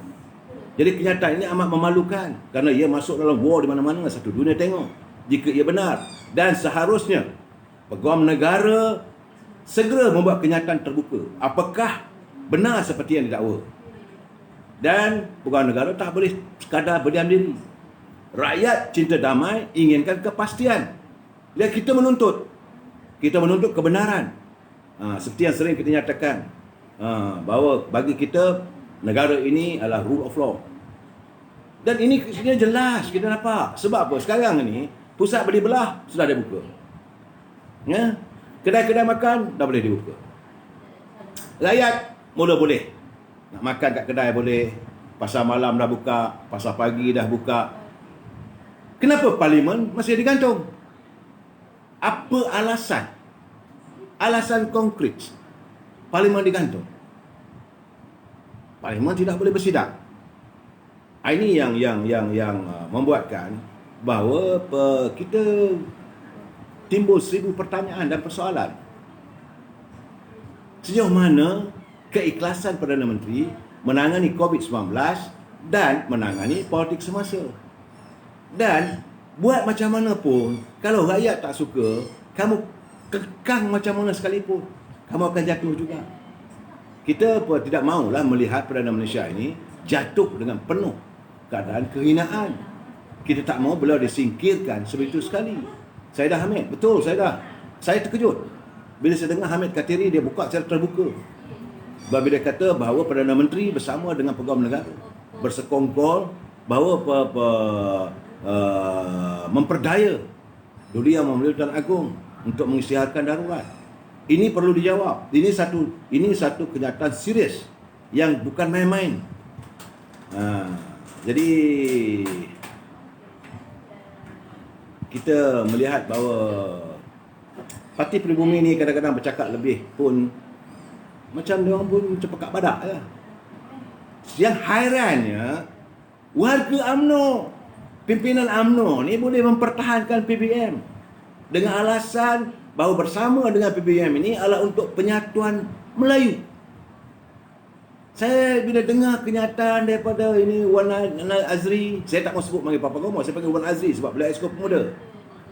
Jadi kenyataan ini amat memalukan kerana ia masuk dalam war di mana-mana, satu dunia tengok. Jika ia benar, dan seharusnya peguam negara segera membuat kenyataan terbuka. Apakah benar seperti yang didakwa? Dan peguam negara tak boleh sekadar berdiam diri. Rakyat cinta damai inginkan kepastian. Lihat, kita menuntut kebenaran. Seperti yang sering kita nyatakan, bahawa bagi kita negara ini adalah rule of law. Dan ini jelas kita nampak. Sebab apa? Sekarang ni pusat beli belah sudah dibuka. Ya? Kedai-kedai makan dah boleh dibuka. Rakyat mula boleh. Nak makan kat kedai boleh. Pasar malam dah buka. Pasar pagi dah buka. Kenapa parlimen masih digantung? Apa alasan? Alasan konkret parlimen digantung. Parlimen tidak boleh bersidang. Ini yang membuatkan bahawa kita timbul 1000 pertanyaan dan persoalan. Sejauh mana keikhlasan Perdana Menteri menangani COVID-19 dan menangani politik semasa. Dan buat macam mana pun, kalau rakyat tak suka, kamu kekang macam mana sekalipun, kamu akan jatuh juga. Kita tidak mahulah melihat Perdana Malaysia ini jatuh dengan penuh keadaan kehinaan. Kita tak mahu beliau disingkirkan sebegitu sekali. Saya Hamid, betul saya terkejut bila saya dengar Hanif Katiri dia buka secara terbuka. Bila dia kata bahawa Perdana Menteri bersama dengan peguam negara bersekongkol bahawa memperdaya Duli Yang Maha Mulia Tuan Agong untuk mengisytiharkan darurat. Ini perlu dijawab. Ini satu kenyataan serius yang bukan main-main. Jadi kita melihat bahawa parti Pribumi ni kadang-kadang bercakap lebih pun macam dia orang pun macam pekat badak lah. Yang hairannya, warga UMNO, pimpinan UMNO ni boleh mempertahankan PBM dengan alasan bahawa bersama dengan PBM ini adalah untuk penyatuan Melayu. Saya bila dengar kenyataan daripada ini Wan Azri, saya tak mahu sebut panggil Papa Gomo, saya panggil Wan Azri sebab beliau Exco Pemuda.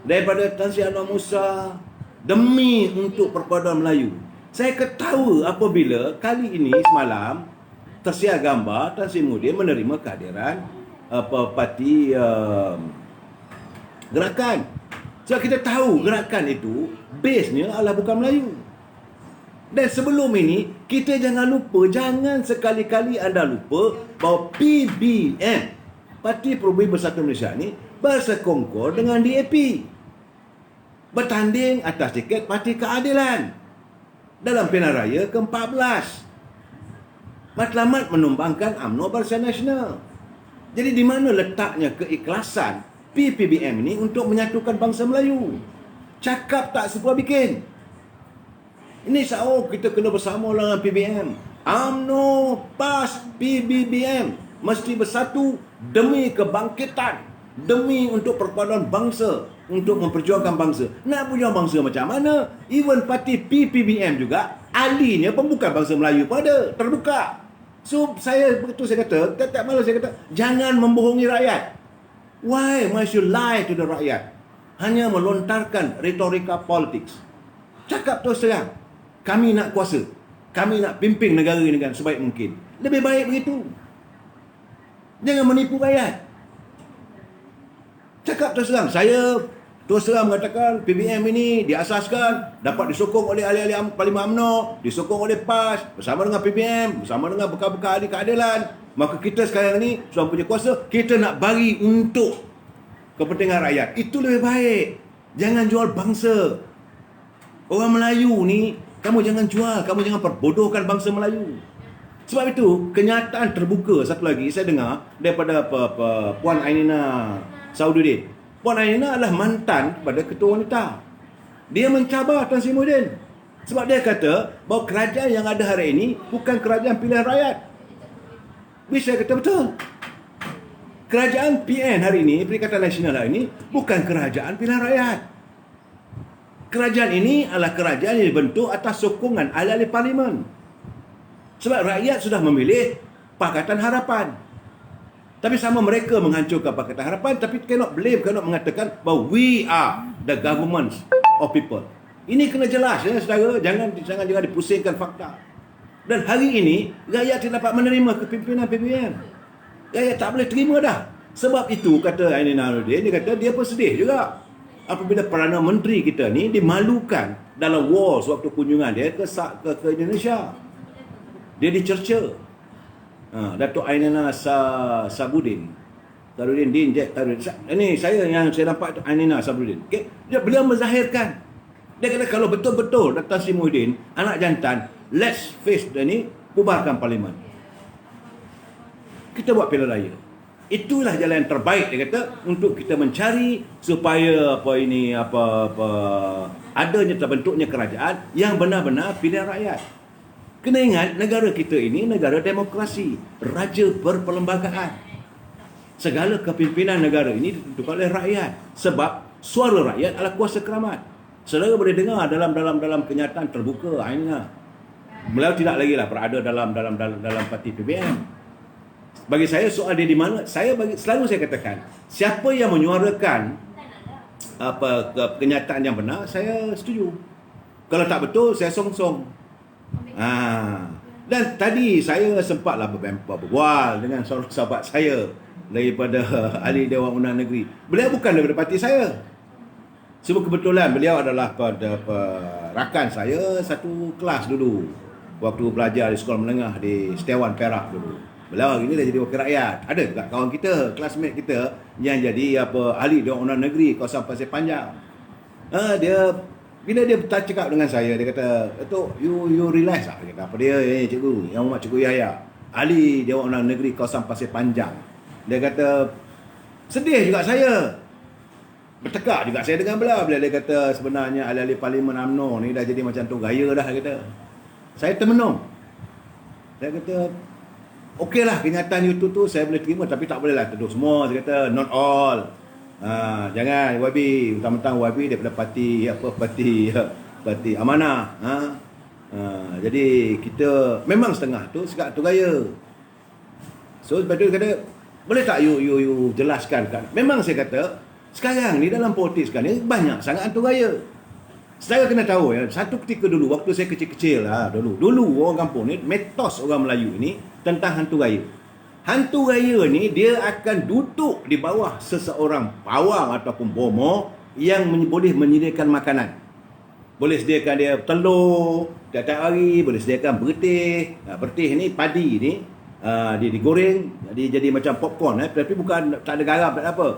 Daripada Tan Sri Anwar Musa, demi untuk persatuan Melayu. Saya ketawa apabila kali ini semalam tersiar gambar Tan Sri Muhyiddin menerima kehadiran parti gerakan. Sebab kita tahu gerakan itu base-nya adalah bukan Melayu. Dan sebelum ini, kita jangan sekali-kali anda lupa bahawa PBM, Parti Perubahan Bersatu Malaysia ni bersekongkol dengan DAP. Bertanding atas tiket Parti Keadilan dalam pilihan raya ke-14. Matlamat menumbangkan UMNO Barisan Nasional. Jadi di mana letaknya keikhlasan PPBM ini untuk menyatukan bangsa Melayu? Cakap tak sebuah bikin. Ini kita kena bersama dengan PBM. UMNO PAS PBBM mesti bersatu demi kebangkitan demi untuk perpaduan bangsa, untuk memperjuangkan bangsa. Nak berjuang bangsa macam mana? Even parti PPBM juga, ahlinya pun bukan bangsa Melayu pun ada, terbuka. So, saya betul saya kata, tak malu saya kata, jangan membohongi rakyat. Why must you lie to the rakyat? Hanya melontarkan retorika politik. Cakap terus terang, kami nak kuasa. Kami nak pimpin negara ini dengan sebaik mungkin. Lebih baik begitu. Jangan menipu rakyat. Cakap terus terang, saya terus terang mengatakan PBM ini diasaskan, dapat disokong oleh ahli-ahli Parlimen UMNO, disokong oleh PAS, bersama dengan PBM, bersama dengan bekal-bekal ahli keadilan. Maka kita sekarang ni, sudah punya kuasa, kita nak bagi untuk kepentingan rakyat. Itu lebih baik. Jangan jual bangsa. Orang Melayu ni, kamu jangan jual, kamu jangan perbodohkan bangsa Melayu. Sebab itu, kenyataan terbuka satu lagi, saya dengar daripada Puan Ainina Saududdin. Puan Ainina adalah mantan kepada Ketua Wanita. Dia mencabar Tan Sri Muhyiddin. Sebab dia kata bahawa kerajaan yang ada hari ini bukan kerajaan pilihan rakyat. Saya kata betul. Kerajaan PN hari ini, Perikatan Nasional hari ini, bukan kerajaan pilihan rakyat. Kerajaan ini adalah kerajaan yang dibentuk atas sokongan ahli-ahli parlimen. Sebab rakyat sudah memilih Pakatan Harapan. Tapi sama mereka menghancurkan Pakatan Harapan, tapi cannot mengatakan bahawa we are the government of people. Ini kena jelas ya saudara, jangan dipusingkan fakta. Dan hari ini rakyat tidak dapat menerima kepimpinan PBM. Rakyat tak boleh terima dah. Sebab itu kata Ainina Saududdin, dia kata dia pun sedih juga apabila Perdana Menteri kita ni dimalukan dalam wall sewaktu kunjungan dia ke Indonesia. Dia dicerca. Datuk Ainina Saududdin Din Jack Tarudin. Ini saya nampak Ainina Saududdin. Okay? Beliau menzahirkan. Dia kata kalau betul-betul Tan Sri Muhyiddin anak jantan, let's face dia ni, bubarkan parlimen. Kita buat pilihan raya. Itulah jalan yang terbaik dia kata untuk kita mencari supaya adanya terbentuknya kerajaan yang benar-benar pilihan rakyat. Kena ingat, negara kita ini negara demokrasi, raja berperlembagaan. Segala kepimpinan negara ini ditentukan oleh rakyat. Sebab suara rakyat adalah kuasa keramat. Saudara boleh dengar dalam kenyataan terbuka Ainina. Beliau tidak lagi lah berada dalam parti PBM. Bagi saya soal dia di mana, selalu saya katakan, siapa yang menyuarakan kenyataan yang benar, saya setuju. Kalau tak betul, saya song-song. Dan tadi saya sempatlah berbual dengan seorang sahabat saya daripada ahli Dewan Undangan Negeri. Beliau bukan daripada parti saya. Cuma kebetulan beliau adalah rakan saya satu kelas dulu waktu belajar di sekolah menengah di Setiawan Perak dulu. Beliau hari ini dah jadi wakil rakyat. Ada juga kawan kita, classmate kita yang jadi ahli Dewan Undangan Negeri kawasan Pasir Panjang. Bila dia cakap dengan saya, dia kata, "Datuk, you realize tak?" Dia kata, "Apa dia? Cikgu, yang Muhammad Cikgu Yahya, ahli Dewan Undangan Negeri kawasan Pasir Panjang." Dia kata, sedih juga saya. Bertekak juga saya dengan beliau bila dia kata sebenarnya ahli-ahli Parlimen UMNO ni dah jadi macam tu gaya dah, kata. Saya termenung. Saya kata, okeylah kenyataan itu tu saya boleh terima, tapi tak bolehlah tuduh semua. Saya kata, not all. Jangan YB, utama-utama YB daripada parti Amanah. Jadi kita memang setengah tu sekat tu gaya. So sebab tu kata, boleh tak you jelaskan kan? Memang saya kata sekarang ni dalam politik sekarang ni banyak sangat hantu gaya. Saya kena tahu ya, satu ketika dulu waktu saya kecil-kecil dulu orang kampung ni, mitos orang Melayu ni tentang hantu gaya. Hantu gaya ni dia akan duduk di bawah seseorang pawang ataupun bomo yang boleh menyediakan makanan. Boleh sediakan dia telur tiap-tiap hari, boleh sediakan bertih. Bertih ni padi ni dia digoreng jadi macam popcorn tapi bukan, tak ada garam, tak ada apa.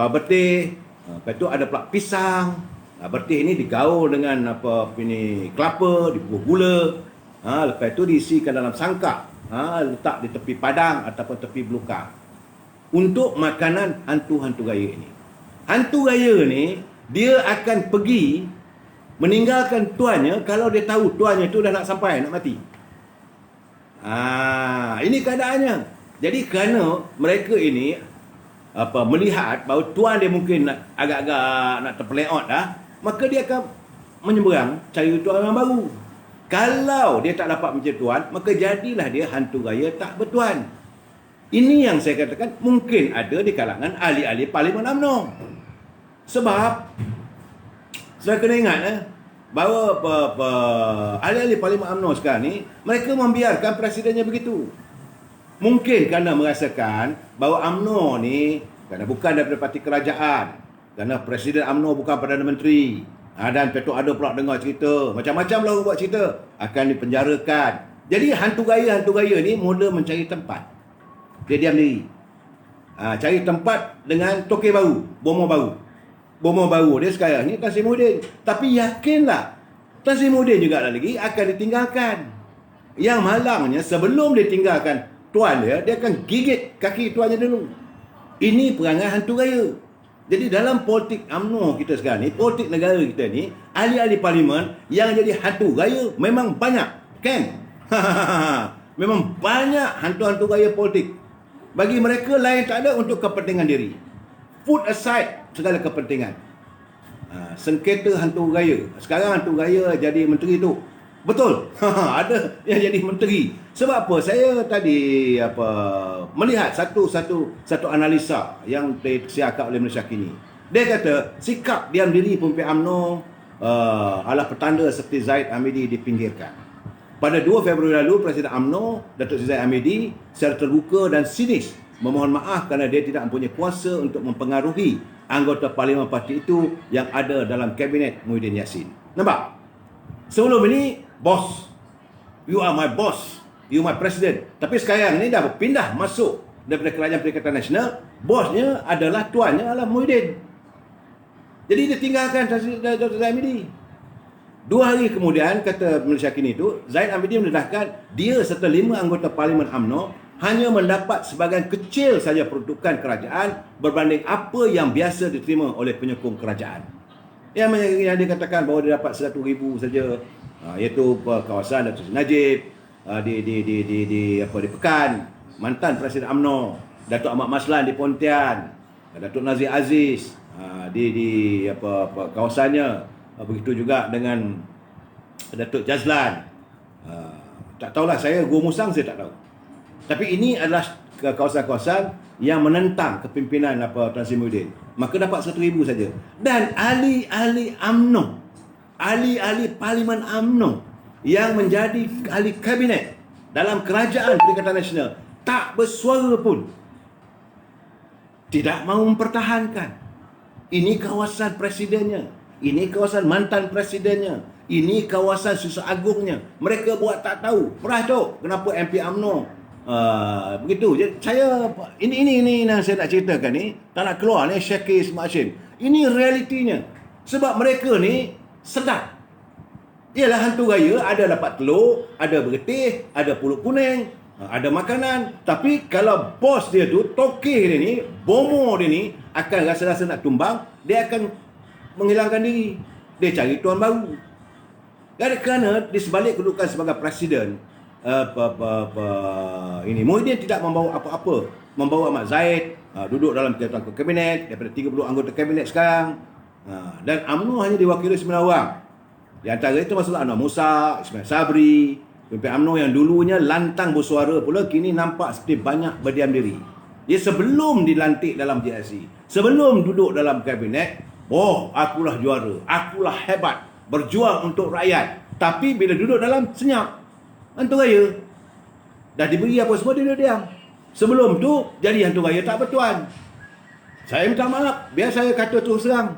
Bertih, lepas tu ada pula pisang. Bertih ni digaul dengan kelapa, dibubuh gula. Lepas tu diisikan dalam sangkak. Letak di tepi padang ataupun tepi belukar untuk makanan hantu-hantu gaya ini. Hantu gaya ni dia akan pergi meninggalkan tuannya kalau dia tahu tuannya tu dah nak sampai, nak mati. Ini keadaannya. Jadi kerana mereka ini melihat bahawa tuan dia mungkin agak-agak nak terpeleot dah, maka dia akan menyeberang cari tuan yang baru. Kalau dia tak dapat macam tuan, maka jadilah dia hantu raya tak bertuan. Ini yang saya katakan mungkin ada di kalangan ahli-ahli Parlimen UMNO. Sebab saya kena ingat bahawa ahli-ahli Parlimen UMNO sekarang ni, mereka membiarkan presidennya begitu. Mungkin kerana merasakan bahawa UMNO ni kerana bukan daripada parti kerajaan, kerana Presiden UMNO bukan Perdana Menteri, dan Petok ada pula dengar cerita macam-macam lah orang buat cerita, akan dipenjarakan. Jadi hantu raya ni mula mencari tempat. Dia diam diri, cari tempat dengan tokey baru, bomoh baru dia sekarang ni Tan Sri Muhyiddin. Tapi yakinlah Tan Sri Muhyiddin juga lagi akan ditinggalkan. Yang malangnya sebelum dia tinggalkan tuan dia akan gigit kaki tuannya dulu. Ini perangai hantu raya. Jadi dalam politik UMNO kita sekarang ni, politik negara kita ni, ahli-ahli parlimen yang jadi hantu raya memang banyak, kan? Memang banyak hantu-hantu raya politik. Bagi mereka lain tak ada untuk kepentingan diri. Put aside segala kepentingan. Sengketa hantu raya. Sekarang hantu raya jadi menteri tu. Betul. Ada yang jadi menteri. Sebab apa? Saya tadi melihat satu analisa yang disiarkan oleh Malaysia Kini. Dia kata sikap diam diri pemimpin UMNO adalah petanda seperti Zaid Hamidi dipinggirkan. Pada 2 Februari lalu, Presiden UMNO, Datuk Seri Zaid Hamidi, secara terbuka dan sinis memohon maaf kerana dia tidak mempunyai kuasa untuk mempengaruhi anggota parlimen parti itu yang ada dalam kabinet Muhyiddin Yassin. Nampak? Sebelum ini, boss. You are my boss. You my president. Tapi sekarang ni dah berpindah masuk daripada Kerajaan Perikatan Nasional. Bosnya adalah tuannya adalah Muhyiddin. Jadi dia tinggalkan Dr. Zaid Hamidi. 2 hari kemudian, kata Malaysia Kini itu, Zaid Hamidi mendedahkan dia serta 5 anggota Parlimen UMNO hanya mendapat sebahagian kecil saja peruntukan kerajaan berbanding apa yang biasa diterima oleh penyokong kerajaan. Yang dia katakan bahawa dia dapat 100,000 saja, iaitu kawasan Datuk Seri Najib di Pekan, mantan Presiden UMNO, Datuk Ahmad Maslan di Pontian, Datuk Nazir Aziz di kawasannya. Begitu juga dengan Datuk Jazlan. Tak tahulah, saya Gua Musang saya tak tahu. Tapi ini adalah kawasan-kawasan yang menentang kepimpinan Tan Sri Muhyiddin. Maka dapat 100,000 saja. Dan ahli-ahli UMNO, ahli-ahli Parlimen UMNO yang menjadi ahli kabinet dalam Kerajaan Perikatan Nasional tak bersuara pun. Tidak mahu mempertahankan. Ini kawasan presidennya. Ini kawasan mantan presidennya. Ini kawasan Susah Agungnya. Mereka buat tak tahu. Perah tu kenapa MP UMNO begitu. Jadi saya ini yang saya nak ceritakan ni, tak nak keluar ni Syakir Ismail Hashim. Ini realitinya. Sebab mereka ni sedap. Ialah hantu raya, ada dapat telur, ada bergetih, ada pulut kuning, ada makanan. Tapi kalau bos dia tu, tokeh dia ni, bomo dia ni akan rasa-rasa nak tumbang, dia akan menghilangkan diri. Dia cari tuan baru. Kerana di sebalik kedudukan sebagai presiden, ini Muhyiddin tidak membawa apa-apa. Membawa Ahmad Zaid duduk dalam kabinet daripada 30 anggota kabinet sekarang. Dan UMNO hanya diwakili 9 orang. Di antara itu masalah Anwar Musa, Ismail Sabri, pemimpin UMNO yang dulunya lantang bersuara pula kini nampak seperti banyak berdiam diri. Dia sebelum dilantik dalam GSC, sebelum duduk dalam kabinet, akulah juara, akulah hebat, berjuang untuk rakyat. Tapi bila duduk dalam, senyap. Hantu raya. Dah diberi apa semua, dia diam. Sebelum tu, jadi hantu raya tak bertuan. Saya minta maaf, biar saya kata terus terang.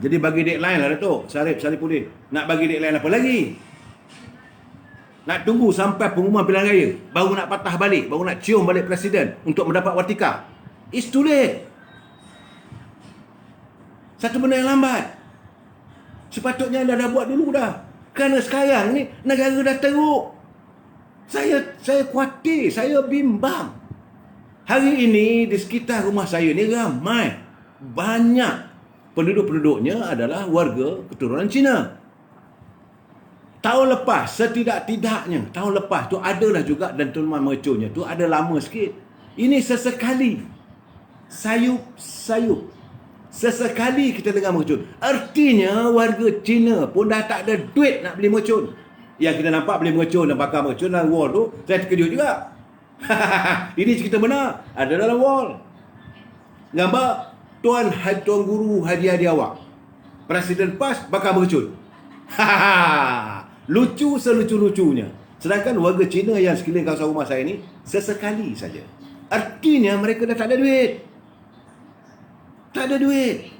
Jadi bagi deadline lah Datuk Sarip Sarifuddin. Nak bagi deadline apa lagi? Nak tunggu sampai pengumuman pilihan raya, baru nak patah balik, baru nak cium balik presiden untuk mendapat watika. It's too late. Satu benda yang lambat. Sepatutnya anda dah buat dulu dah. Kerana sekarang ni negara dah teruk. Saya khawatir, saya bimbang. Hari ini di sekitar rumah saya ni ramai, banyak penduduk-penduduknya adalah warga keturunan Cina. Tahun lepas, setidak-tidaknya tahun lepas tu adalah juga, dan tuan mercunya tu ada lama sikit. Ini sesekali. sayup-sayup. Sesekali kita dengar mercun. Artinya warga Cina pun dah tak ada duit nak beli mercun. Yang kita nampak beli mercun dan bakar mercun dalam wall tu, saya terkejut juga. Ini cerita benar. Ada dalam wall. Gambar Tuan Guru Haji Hadi Awak. Presiden PAS bakar mercun. Lucu selucu-lucunya. Sedangkan warga Cina yang sekeliling kawasan rumah saya ni sesekali saja. Artinya mereka dah tak ada duit. Tak ada duit.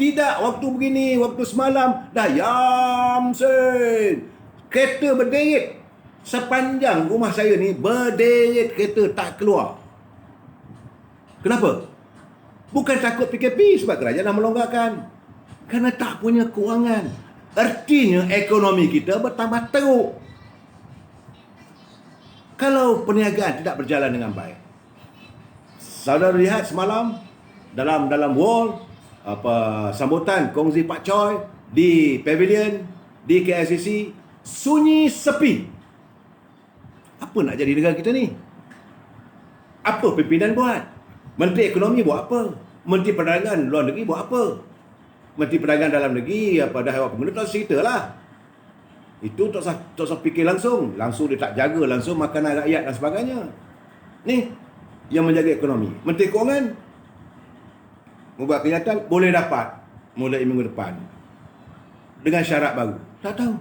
Tidak waktu begini, waktu semalam dah yamsen. Kereta berderet. Sepanjang rumah saya ni berderet kereta tak keluar. Kenapa? Bukan takut PKP sebab kerajaan dah melonggarkan. Kerana tak punya kewangan. Artinya ekonomi kita bertambah teruk. Kalau perniagaan tidak berjalan dengan baik. Saudara lihat semalam dalam wall sambutan kongsi Pak Choi di pavilion di KLCC sunyi sepi. Apa nak jadi negara kita ni? Apa pimpinan buat? Menteri Ekonomi buat apa? Menteri Perdagangan luar negeri buat apa? Menteri Perdagangan dalam negeri dah awak pengguna tak cerita lah. Itu tak usah fikir langsung dia tak jaga langsung makanan rakyat dan sebagainya. Ni yang menjaga ekonomi. Menteri Kewangan membuat kenyataan boleh dapat mulai minggu depan dengan syarat baru. Tak tahu.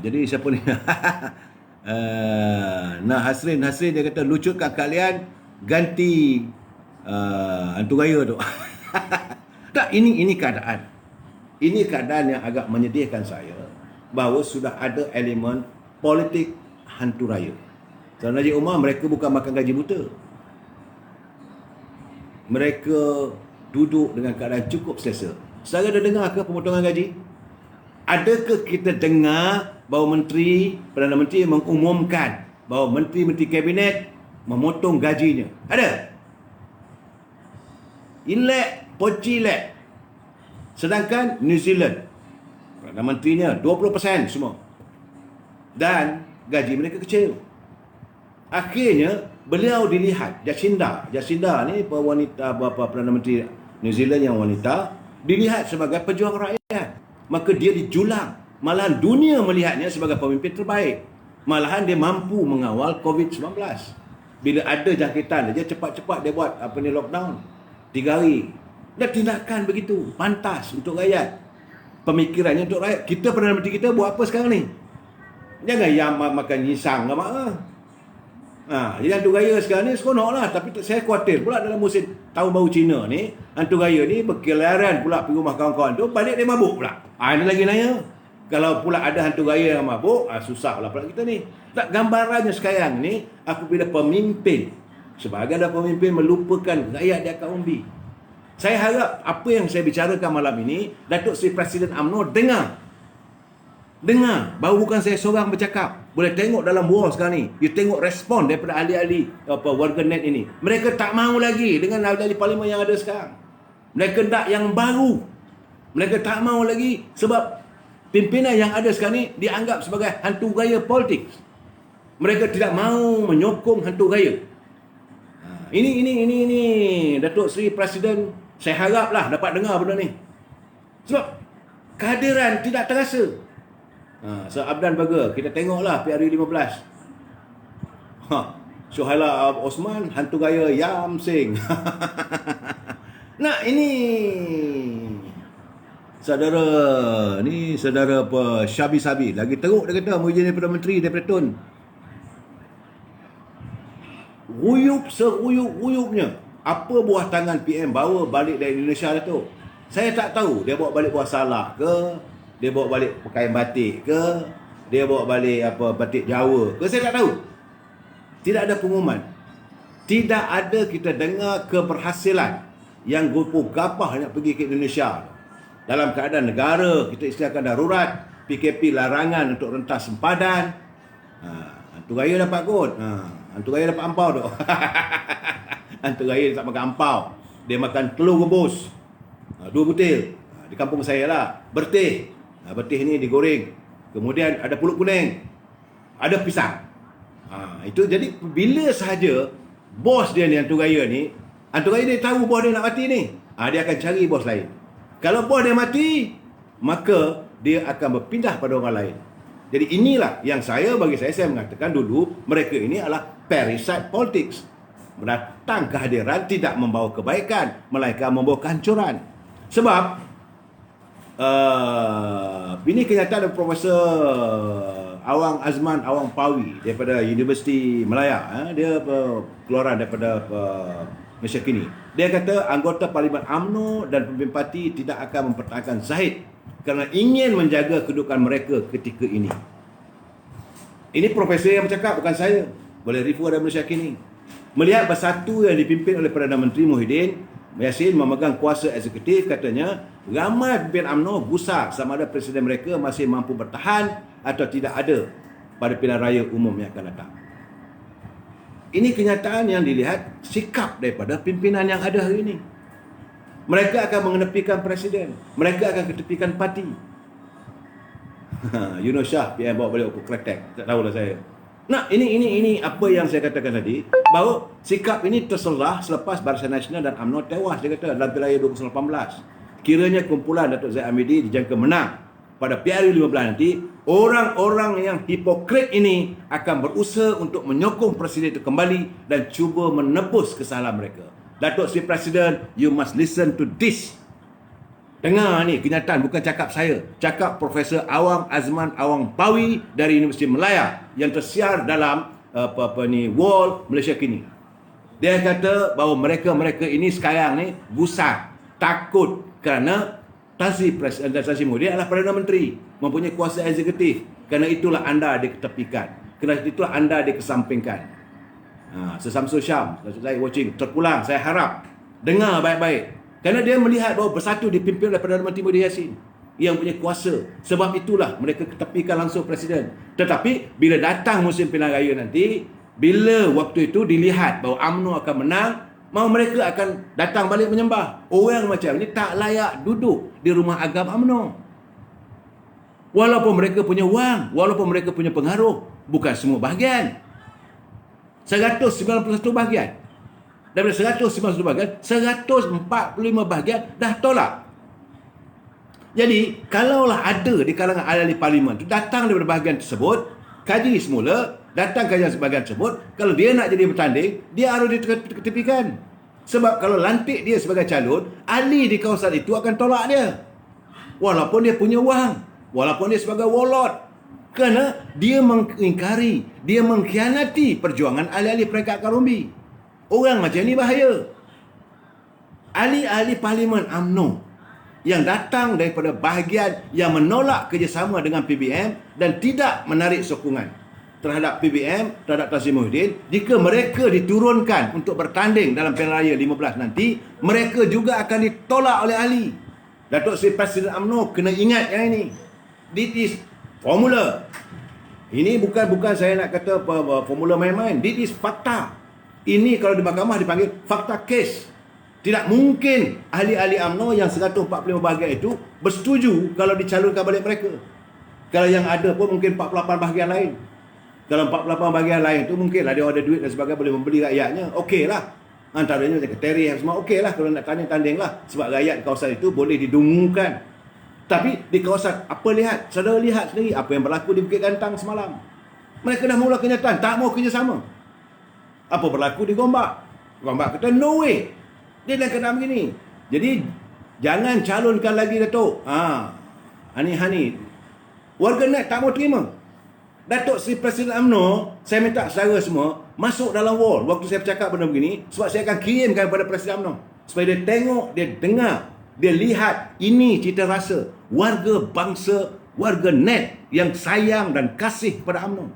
Jadi siapa ni? Hasrin dia kata lucutkan kalian ganti hantu raya tu. Tak, ini keadaan. Ini keadaan yang agak menyedihkan saya bahawa sudah ada elemen politik hantu raya. Tuan Najib Umar mereka bukan makan gaji buta. Mereka duduk dengan keadaan cukup selesa. Saudara dah dengar ke pemotongan gaji? Adakah kita dengar bahawa Perdana Menteri mengumumkan bahawa menteri-menteri kabinet memotong gajinya? Ada? Elek, poci elek. Sedangkan New Zealand, Perdana Menterinya 20% semua. Dan gaji mereka kecil. Akhirnya, beliau dilihat, Jacinda ni wanita Perdana Menteri New Zealand yang wanita, dilihat sebagai pejuang rakyat. Maka dia dijulang. Malahan dunia melihatnya sebagai pemimpin terbaik. Malahan dia mampu mengawal COVID-19. Bila ada jangkitan, dia cepat-cepat dia buat lockdown 3 hari. Dan tindakan begitu pantas untuk rakyat. Pemikirannya untuk rakyat. Kita Perdana Menteri kita buat apa sekarang ni? Jangan yang makan nyisang ke mak. Jadi hantu raya sekarang ni seronok lah. Tapi saya khawatir pula dalam musim tahun baru Cina ni, hantu raya ni berkeliaran pula pergi rumah kawan-kawan tu, balik dia mabuk pula. Ini lagi nanya. Kalau pula ada hantu raya yang mabuk, susah lah pula kita ni. Tak, gambarannya sekarang ni, apabila pemimpin, sebagai ada pemimpin melupakan rakyat di akar umbi. Saya harap apa yang saya bicarakan malam ini, Datuk Seri Presiden UMNO dengar. Bahawa bukan saya seorang bercakap. Boleh tengok dalam wall sekarang ni. You tengok respon daripada ahli-ahli warganet ini. Mereka tak mahu lagi dengan ahli-ahli parlimen yang ada sekarang. Mereka nak yang baru. Mereka tak mahu lagi sebab pimpinan yang ada sekarang ni dianggap sebagai hantu raya politik. Mereka tidak mahu menyokong hantu raya. Ini Datuk Seri Presiden, saya haraplah dapat dengar benda ni. Sebab kehadiran tidak terasa. So Abdan Burger, kita tengoklah PRU 15. Syuhaila Osman, hantu raya Yam Sing. Nah, ini saudara Syabi lagi teruk dia kata mujian daripada menteri daripada Tun. Ruyup seruyup-ruyupnya. Apa buah tangan PM bawa balik dari Indonesia tu? Saya tak tahu dia bawa balik buah salak ke, dia bawa balik pakaian batik ke, dia bawa balik batik Jawa ke, saya tak tahu. Tidak ada pengumuman. Tidak ada kita dengar keberhasilan yang gapah nak pergi ke Indonesia. Dalam keadaan negara kita istilahkan darurat, PKP larangan untuk rentas sempadan. Hantu raya dapat kot. Hantu raya dapat ampau tu. Hantu raya tak makan ampau. Dia makan telur rebus. 2 butir. Di kampung saya lah. Bertih. Bertih ni digoreng. Kemudian ada pulut kuning. Ada pisang. Itu jadi bila sahaja bos dia ni, hantu raya dia tahu bos dia nak mati ni. Dia akan cari bos lain. Kalau bos dia mati, maka dia akan berpindah pada orang lain. Jadi inilah yang saya mengatakan dulu, mereka ini adalah parasite politics. Mendatang kehadiran tidak membawa kebaikan, melainkan membawa kehancuran. Sebab ini kenyataan dari Profesor Awang Azman Awang Pawi daripada Universiti Melaya. Dia keluaran daripada Malaysia Kini. Dia kata anggota Parlimen UMNO dan pemimpin parti tidak akan mempertahankan Zahid kerana ingin menjaga kedudukan mereka ketika ini. Ini profesor yang bercakap, bukan saya. Boleh refer dari Malaysia Kini. Melihat Bersatu yang dipimpin oleh Perdana Menteri Muhyiddin Yassin memegang kuasa eksekutif, katanya ramai pemimpin UMNO gusar sama ada presiden mereka masih mampu bertahan atau tidak ada pada pilihan raya umum yang akan datang. Ini kenyataan yang dilihat sikap daripada pimpinan yang ada hari ini. Mereka akan mengenepikan presiden, mereka akan ketepikan parti. Yunus Shah PM bawa balik ke Kretek, tak tahulah saya. Nah, ini apa yang saya katakan tadi, bahawa sikap ini terselah selepas Barisan Nasional dan UMNO tewas, dia kata, dalam pilihan raya 2018. Kiranya kumpulan Datuk Zahid Hamidi dijangka menang pada PRU 15 nanti, orang-orang yang hipokrit ini akan berusaha untuk menyokong presiden itu kembali dan cuba menebus kesalahan mereka. Datuk Seri Presiden, you must listen to this. Dengar ni, kenyataan, bukan cakap saya. Cakap Profesor Awang Azman Awang Pawi dari Universiti Melaya yang tersiar dalam Wall Malaysia Kini. Dia kata bahawa mereka ini sekarang ni gusar, takut kerana Tan Sri Muhyiddin adalah Perdana Menteri, mempunyai kuasa eksekutif. Kerana itulah anda diketepikan. Kerana itulah anda dikesampingkan. Sesamsul Syam, saya watching, terpulang, saya harap dengar baik-baik. Kerana dia melihat bahawa Bersatu dipimpin oleh Perdana Menteri Muhyiddin Yassin yang punya kuasa. Sebab itulah mereka ketepikan langsung presiden. Tetapi bila datang musim pilihan raya nanti, bila waktu itu dilihat bahawa UMNO akan menang, mau mereka akan datang balik menyembah. Orang macam ni tak layak duduk di rumah agam UMNO. Walaupun mereka punya wang, walaupun mereka punya pengaruh, bukan semua bahagian. 191 bahagian. Daripada 191 bahagian, 145 bahagian dah tolak. Jadi, kalaulah ada di kalangan ahli parlimen tu datang daripada bahagian tersebut, kaji semula, datang kajian bahagian tersebut, kalau dia nak jadi bertanding, dia harus diketepikan. Sebab kalau lantik dia sebagai calon, ahli di kawasan itu akan tolak dia. Walaupun dia punya wang, walaupun dia sebagai warlord. Kerana dia mengingkari, dia mengkhianati perjuangan ahli-ahli peringkat akar umbi. Orang macam ni bahaya. Ahli-ahli parlimen UMNO yang datang daripada bahagian yang menolak kerjasama dengan PBM dan tidak menarik sokongan terhadap PBM, terhadap Tan Sri Muhyiddin, jika mereka diturunkan untuk bertanding dalam pilihan raya 15 nanti, mereka juga akan ditolak oleh ahli. Datuk Seri Presiden UMNO kena ingat yang ini. This is formula. Ini bukan saya nak kata formula main-main. This is fakta. Ini kalau di mahkamah dipanggil fakta kes. Tidak mungkin ahli-ahli UMNO yang 145 bahagian itu bersetuju kalau dicalonkan balik mereka. Kalau yang ada pun mungkin 48 bahagian lain. Kalau 48 bahagian lain itu mungkinlah dia ada duit dan sebagainya, boleh membeli rakyatnya. Okeylah. Antaranya sekretari yang semua okeylah, kalau nak tanding-tandinglah. Sebab rakyat di kawasan itu boleh didungukan. Tapi di kawasan, apa lihat? Saudara lihat sendiri apa yang berlaku di Bukit Gantang semalam. Mereka dah mula kenyataan, tak mau kerjasama. Apa berlaku di Gombak? Gombak kata no way. Dia dah kena begini. Jadi jangan calonkan lagi Datuk. Hani. Warga net tak mau terima. Datuk Seri Presiden UMNO, saya minta saudara semua masuk dalam wall waktu saya bercakap benda begini, sebab saya akan kirimkan kepada Presiden UMNO supaya dia tengok, dia dengar, dia lihat ini cita rasa warga bangsa, warga net yang sayang dan kasih kepada UMNO.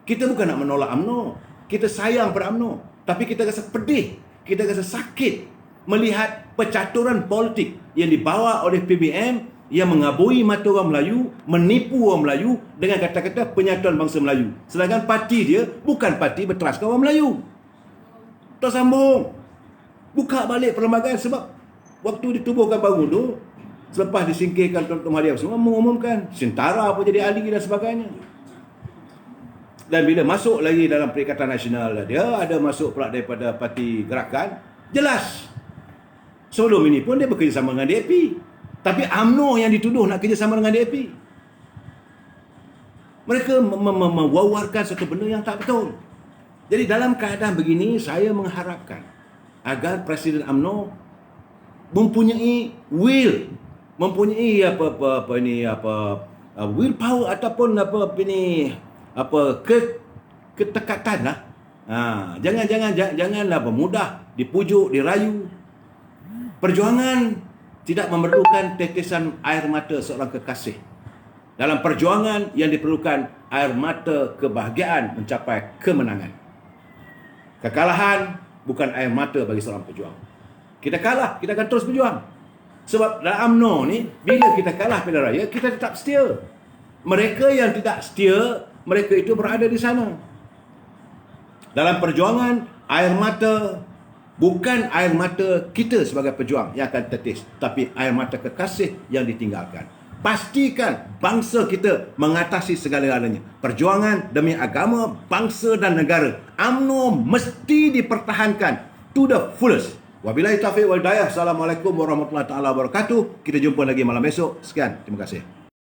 Kita bukan nak menolak UMNO. Kita sayang pada UMNO, tapi kita rasa pedih, kita rasa sakit melihat percaturan politik yang dibawa oleh PBM yang mengabui mata orang Melayu, menipu orang Melayu dengan kata-kata penyatuan bangsa Melayu. Sedangkan parti dia bukan parti berteraskan orang Melayu. Tak sambung. Buka balik perlembagaan, sebab waktu ditubuhkan baru tu, selepas disingkirkan Tuan Mahathir semua mengumumkan Sintara apa jadi ahli dan sebagainya. Dan bila masuk lagi dalam Perikatan Nasional, dia ada masuk pula daripada Parti Gerakan. Jelas. Sebelum ini pun dia bekerjasama dengan DAP. Tapi UMNO yang dituduh nak kerjasama dengan DAP. Mereka mewawarkan satu benda yang tak betul. Jadi dalam keadaan begini, saya mengharapkan agar Presiden UMNO mempunyai will, mempunyai willpower ataupun ketekatan lah. Jangan mudah dipujuk, dirayu. Perjuangan tidak memerlukan tetesan air mata seorang kekasih. Dalam perjuangan yang diperlukan air mata kebahagiaan mencapai kemenangan. Kekalahan bukan air mata bagi seorang pejuang. Kita kalah, kita akan terus berjuang. Sebab dalam UMNO ni, bila kita kalah pilihan raya, kita tetap setia. Mereka yang tidak setia, mereka itu berada di sana. Dalam perjuangan, air mata bukan air mata kita sebagai pejuang yang akan tetes, tapi air mata kekasih yang ditinggalkan. Pastikan bangsa kita mengatasi segala-galanya. Perjuangan demi agama, bangsa dan negara. UMNO mesti dipertahankan to the fullest. Wabillahi taufiq wal hidayah. Assalamualaikum warahmatullahi wabarakatuh. Kita jumpa lagi malam esok. Sekian. Terima kasih.